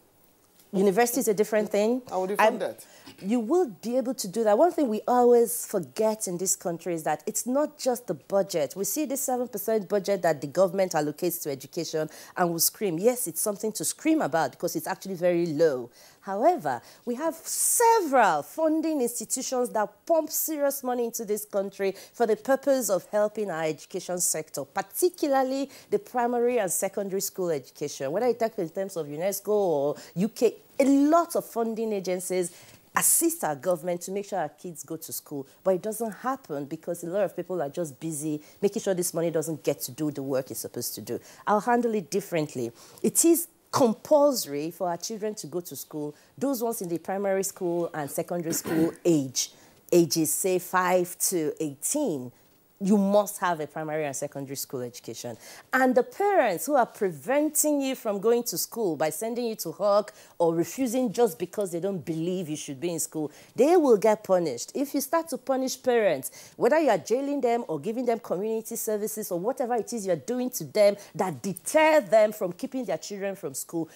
University is a different thing. How would you fund that? You will be able to do that. One thing we always forget in this country is that it's not just the budget. We see this 7% budget that the government allocates to education and we scream. Yes, it's something to scream about because it's actually very low. However, we have several funding institutions that pump serious money into this country for the purpose of helping our education sector, particularly the primary and secondary school education. Whether you talk in terms of UNESCO or UK, a lot of funding agencies assist our government to make sure our kids go to school. But it doesn't happen because a lot of people are just busy making sure this money doesn't get to do the work it's supposed to do. I'll handle it differently. It is compulsory for our children to go to school, those ones in the primary school and secondary school ages, say 5 to 18. You must have a primary and secondary school education. And the parents who are preventing you from going to school by sending you to hawk or refusing just because they don't believe you should be in school, they will get punished. If you start to punish parents, whether you are jailing them or giving them community services or whatever it is you're doing to them that deter them from keeping their children from school,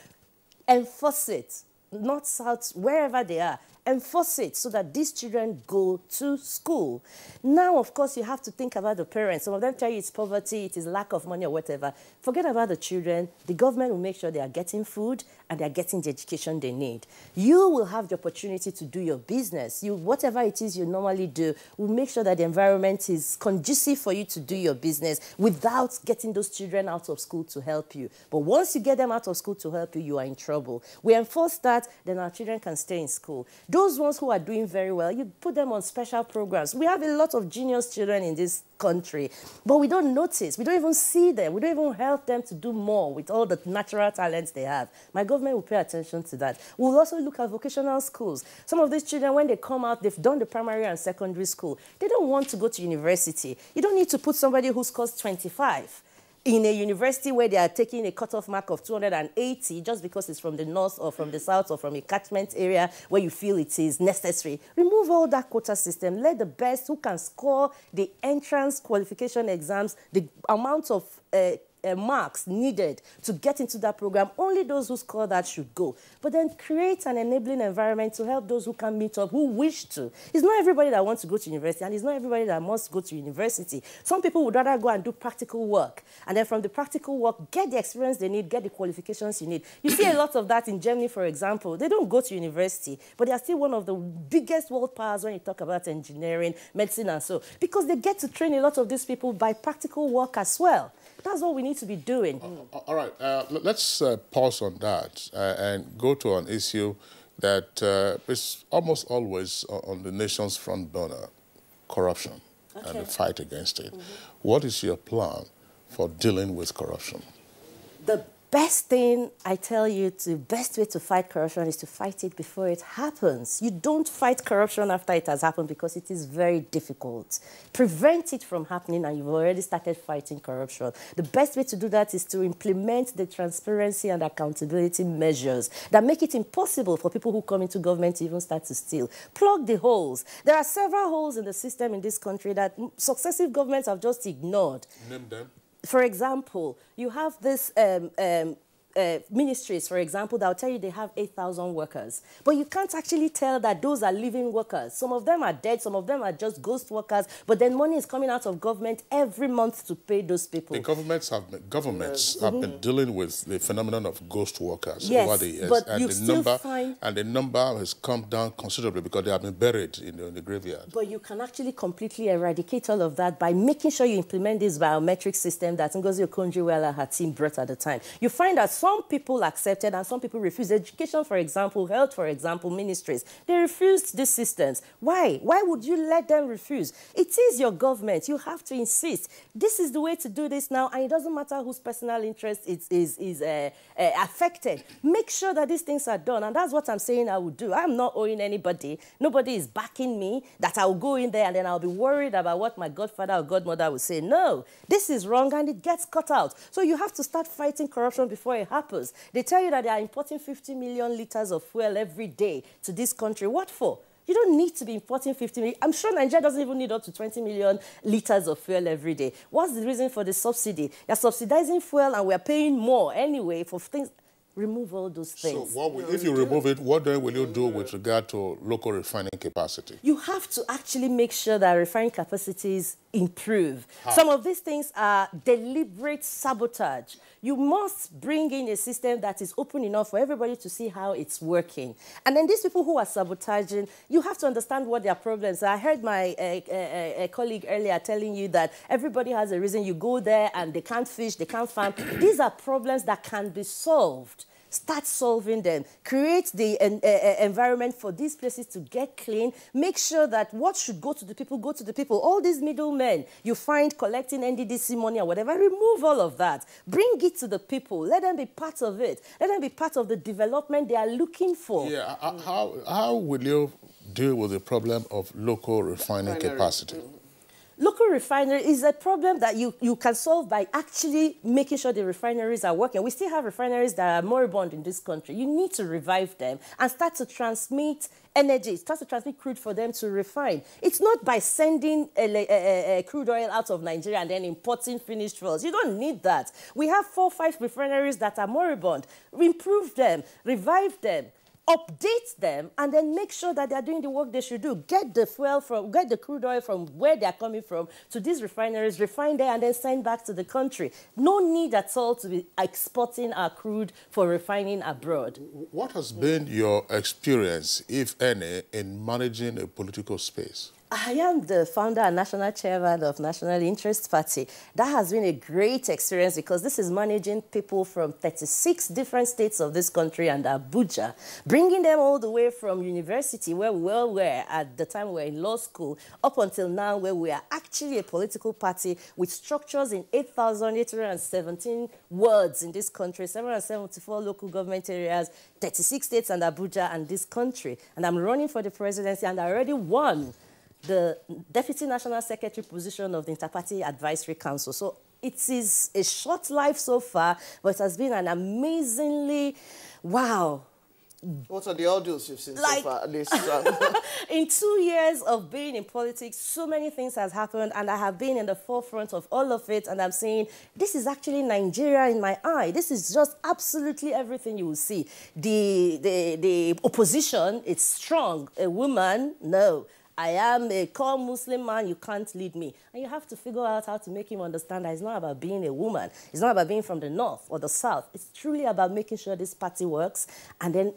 enforce it. North, south, wherever they are. Enforce it so that these children go to school. Now, of course, you have to think about the parents. Some of them tell you it's poverty, it is lack of money or whatever. Forget about the children. The government will make sure they are getting food and they are getting the education they need. You will have the opportunity to do your business. Whatever it is you normally do, will make sure that the environment is conducive for you to do your business without getting those children out of school to help you. But once you get them out of school to help you, you are in trouble. We enforce that, then our children can stay in school. Those ones who are doing very well, you put them on special programs. We have a lot of genius children in this country, but we don't notice. We don't even see them. We don't even help them to do more with all the natural talents they have. My government will pay attention to that. We'll also look at vocational schools. Some of these children, when they come out, they've done the primary and secondary school. They don't want to go to university. You don't need to put somebody who scores 25 in a university where they are taking a cutoff mark of 280 just because it's from the north or from the south or from a catchment area where you feel it is necessary. Remove all that quota system. Let the best who can score the entrance qualification exams, the amount of marks needed to get into that program, only those who score that should go. But then create an enabling environment to help those who can meet up, who wish to. It's not everybody that wants to go to university, and it's not everybody that must go to university. Some people would rather go and do practical work, and then from the practical work, get the experience they need, get the qualifications you need. You see a lot of that in Germany, for example. They don't go to university, but they are still one of the biggest world powers when you talk about engineering, medicine, and so, because they get to train a lot of these people by practical work as well. That's what we need to be doing. All right, let's pause on that and go to an issue that is almost always on the nation's front burner, corruption and the fight against it. What is your plan for dealing with corruption? The best thing I tell you, the best way to fight corruption is to fight it before it happens. You don't fight corruption after it has happened because it is very difficult. Prevent it from happening and you've already started fighting corruption. The best way to do that is to implement the transparency and accountability measures that make it impossible for people who come into government to even start to steal. Plug the holes. There are several holes in the system in this country that successive governments have just ignored. Name them. For example, you have this ministries, for example, that will tell you they have 8,000 workers. But you can't actually tell that those are living workers. Some of them are dead, some of them are just ghost workers, but then money is coming out of government every month to pay those people. The governments have been dealing with the phenomenon of ghost workers over the years. But and you still find... And the number has come down considerably because they have been buried in the graveyard. But you can actually completely eradicate all of that by making sure you implement this biometric system that Ngozi Okonjo-Iweala her team brought at the time. You find that some people accepted and some people refused. Education, for example, health, for example, ministries, they refused these systems. Why? Why would you let them refuse? It is your government. You have to insist. This is the way to do this now, and it doesn't matter whose personal interest is affected. Make sure that these things are done, and that's what I'm saying I will do. I'm not owing anybody. Nobody is backing me that I will go in there and then I'll be worried about what my godfather or godmother will say. No, this is wrong, and it gets cut out. So you have to start fighting corruption before it happens. They tell you that they are importing 50 million liters of fuel every day to this country. What for? You don't need to be importing 50 million. I'm sure Nigeria doesn't even need up to 20 million liters of fuel every day. What's the reason for the subsidy? They're subsidizing fuel and we're paying more anyway for things. Remove all those things. So if you remove it, what then will you do with regard to local refining capacity? You have to actually make sure that refining capacities improve. How? Some of these things are deliberate sabotage. You must bring in a system that is open enough for everybody to see how it's working. And then these people who are sabotaging, you have to understand what their problems are. I heard my colleague earlier telling you that everybody has a reason. You go there and they can't fish, they can't farm. These are problems that can be solved. start solving them, create the environment for these places to get clean, make sure that what should go to the people, go to the people. All these middlemen you find collecting NDDC money or whatever, remove all of that. Bring it to the people. Let them be part of it. Let them be part of the development they are looking for. Yeah, how will you deal with the problem of local refining capacity? Local refinery is a problem that you can solve by actually making sure the refineries are working. We still have refineries that are moribund in this country. You need to revive them and start to transmit energy, start to transmit crude for them to refine. It's not by sending crude oil out of Nigeria and then importing finished fuels. You don't need that. We have 4 or 5 refineries that are moribund. Improve them, revive them, update them, and then make sure that they're doing the work they should do. Get the crude oil from where they're coming from to these refineries, refine there, and then send back to the country. No need at all to be exporting our crude for refining abroad. What has been your experience, if any, in managing a political space? I am the founder and national chairman of National Interest Party. That has been a great experience because this is managing people from 36 different states of this country and Abuja, bringing them all the way from university, where we were at the time we were in law school, up until now where we are actually a political party with structures in 8,817 wards in this country, 774 local government areas, 36 states and Abuja and this country. And I'm running for the presidency and I already won the Deputy National Secretary position of the Interparty Advisory Council. So it is a short life so far, but it has been an amazingly, wow. What are the audios you've seen so far? In 2 years of being in politics, so many things has happened, and I have been in the forefront of all of it, and I'm saying, this is actually Nigeria in my eye. This is just absolutely everything you will see. The opposition, it's strong. A woman, no. I am a core Muslim man, you can't lead me. And you have to figure out how to make him understand that it's not about being a woman. It's not about being from the north or the south. It's truly about making sure this party works. And then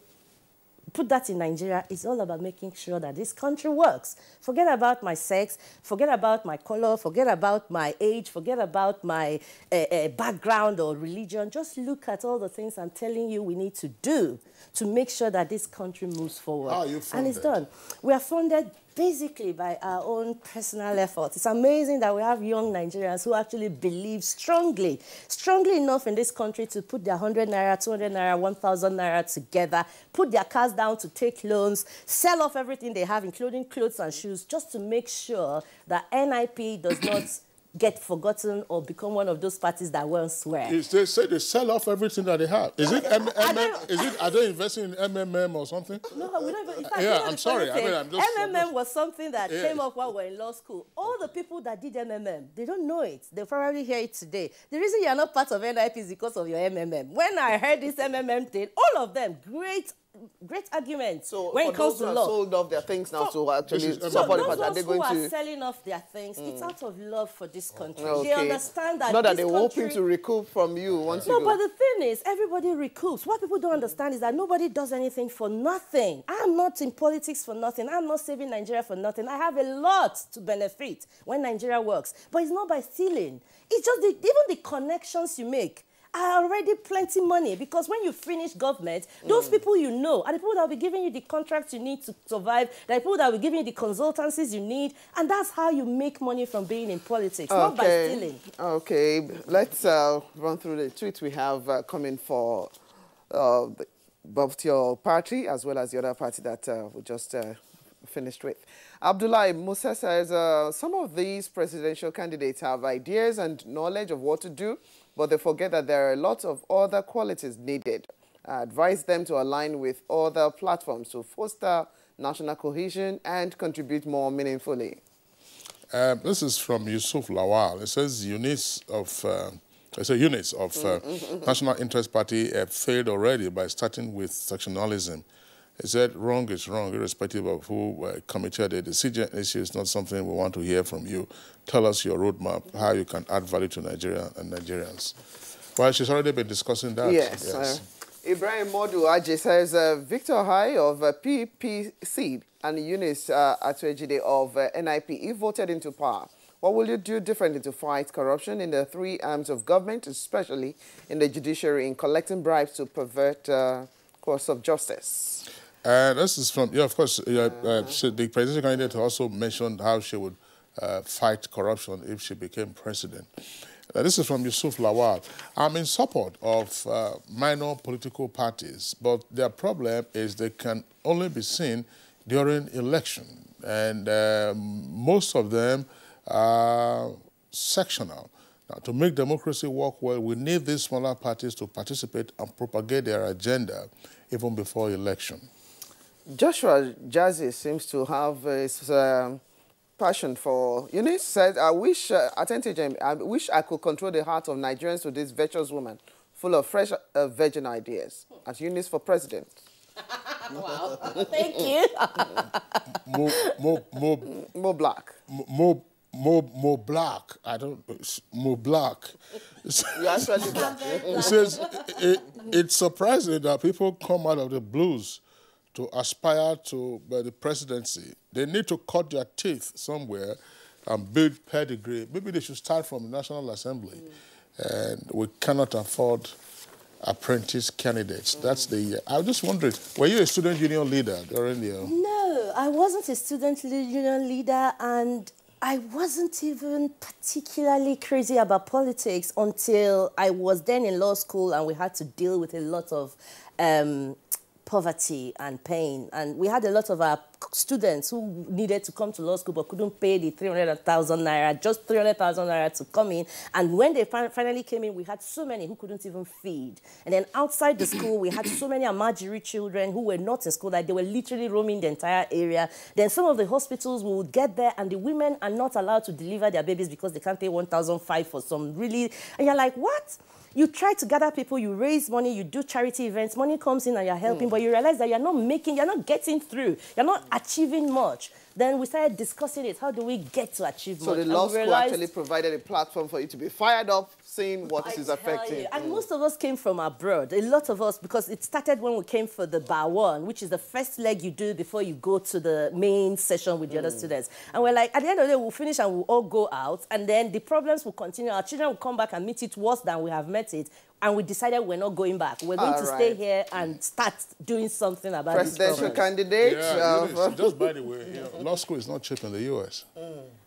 put that in Nigeria. It's all about making sure that this country works. Forget about my sex, forget about my color, forget about my age, forget about my background or religion. Just look at all the things I'm telling you we need to do to make sure that this country moves forward. How are you funded? And it's done. We are funded basically by our own personal efforts. It's amazing that we have young Nigerians who actually believe strongly enough in this country to put their 100 naira, 200 naira, 1,000 naira together, put their cars down to take loans, sell off everything they have, including clothes and shoes, just to make sure that NIP does not get forgotten or become one of those parties that once were. They say they sell off everything that they have. Is it are they investing in MMM or something? No, we don't even. In fact, yeah, I'm sorry. MMM was something that came up while we were in law school. All the people that did MMM, they don't know it. They'll probably hear it today. The reason you're not part of NIP is because of your MMM. When I heard this MMM thing, all of them, great arguments. So when it comes to law, sold off their things now to actually support the party. Are they going to? Those who are selling off their things, it's out of love for this country. Okay. They understand that. Not that they're hoping to recoup from you once you go. No, but the thing is, everybody recoups. What people don't understand is that nobody does anything for nothing. I'm not in politics for nothing. I'm not saving Nigeria for nothing. I have a lot to benefit when Nigeria works. But it's not by stealing. It's just even the connections you make are already plenty money, because when you finish government, those people you know are the people that will be giving you the contracts you need to survive, the people that will be giving you the consultancies you need, and that's how you make money from being in politics, not by stealing. Okay, let's run through the tweets we have coming for both your party as well as the other party that we just finished with. Abdullah Musa says, some of these presidential candidates have ideas and knowledge of what to do, but they forget that there are a lot of other qualities needed. Advise them to align with other platforms to foster national cohesion and contribute more meaningfully. This is from Yusuf Lawal. It says units of National Interest Party have failed already by starting with sectionalism. He said wrong is wrong, irrespective of who committed the decision. Issue is not something we want to hear from you. Tell us your roadmap, how you can add value to Nigeria and Nigerians. Well, she's already been discussing that. Yes. Ibrahim Modu Ajay says, Victor Hai of PPC and Eunice Atuejide of NIP, if voted into power, What will you do differently to fight corruption in the three arms of government, especially in the judiciary, in collecting bribes to pervert course of justice? This is from, of course, the presidential candidate also mentioned how she would fight corruption if she became president. This is from Yusuf Lawal. I'm in support of minor political parties, but their problem is they can only be seen during election, and most of them are sectional. Now, to make democracy work well, we need these smaller parties to participate and propagate their agenda even before election. Joshua Jazzy seems to have his passion for, Eunice said, I wish I could control the heart of Nigerians to this virtuous woman, full of fresh virgin ideas. As Eunice for president. Wow. Thank you. More black. More black. I don't. More black. You actually black. It says it's surprising that people come out of the blues to aspire to the presidency. They need to cut their teeth somewhere and build pedigree. Maybe they should start from the National Assembly. And we cannot afford apprentice candidates. That's the... I was just wondering, were you a student union leader during the... No, I wasn't a student union leader, and I wasn't even particularly crazy about politics until I was then in law school and we had to deal with a lot of poverty and pain. And we had a lot of our students who needed to come to law school but couldn't pay the 300,000 naira, just 300,000 naira to come in. And when they finally came in, we had so many who couldn't even feed. And then outside the school, we had so many Amajiri children who were not in school, like they were literally roaming the entire area. Then some of the hospitals, we would get there and the women are not allowed to deliver their babies because they can't pay 1,500 for some really... And you're like, what? You try to gather people, you raise money, you do charity events, money comes in and you're helping, but you realize that you're not getting through, you're not achieving much. Then we started discussing it. How do we get to achieve much? So the law school actually provided a platform for you to be fired up, seeing what is affecting. And most of us came from abroad. A lot of us, because it started when we came for the Bar 1, which is the first leg you do before you go to the main session with the other students. And we're like, at the end of the day, we'll finish and we'll all go out. And then the problems will continue. Our children will come back and meet it worse than we have met it. And we decided we're not going back. We're going to stay here and start doing something about this problem. Presidential candidate. Yeah, just by the way, law school is not cheap in the U.S.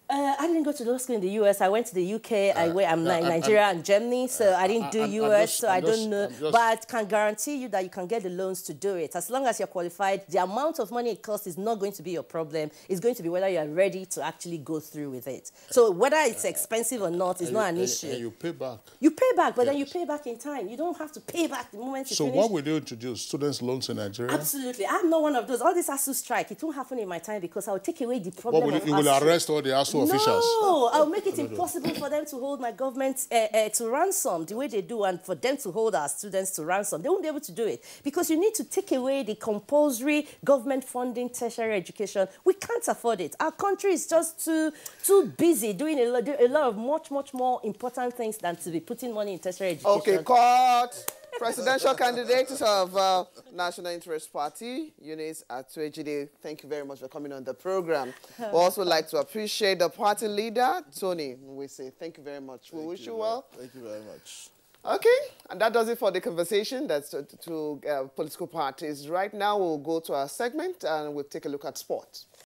I didn't go to law school in the U.S. I went to the U.K. I'm in Nigeria and Germany, so I didn't do U.S., so I don't know. But I can guarantee you that you can get the loans to do it. As long as you're qualified, the amount of money it costs is not going to be your problem. It's going to be whether you're ready to actually go through with it. So whether it's expensive or not is not an issue. And you pay back. You pay back, but then you pay back in time. You don't have to pay back the moment you finish. So what would you introduce? Students' loans in Nigeria? Absolutely. I'm not one of those. All this ASU strike, it won't happen in my time because I will take away the problem of you will arrest all the ASU officials? No, I'll make it impossible for them to hold my government to ransom the way they do, and for them to hold our students to ransom. They won't be able to do it because you need to take away the compulsory government funding tertiary education. We can't afford it. Our country is just too busy doing a lot of much more important things than to be putting money in tertiary education. Okay, cut. Presidential candidates of National Interest Party, Eunice Atuejide, thank you very much for coming on the program. We also like to appreciate the party leader, Tony. We say thank you very much. We wish you well. Thank you very much. Okay, and that does it for the conversation. That's to political parties. Right now, we'll go to our segment and we'll take a look at sport.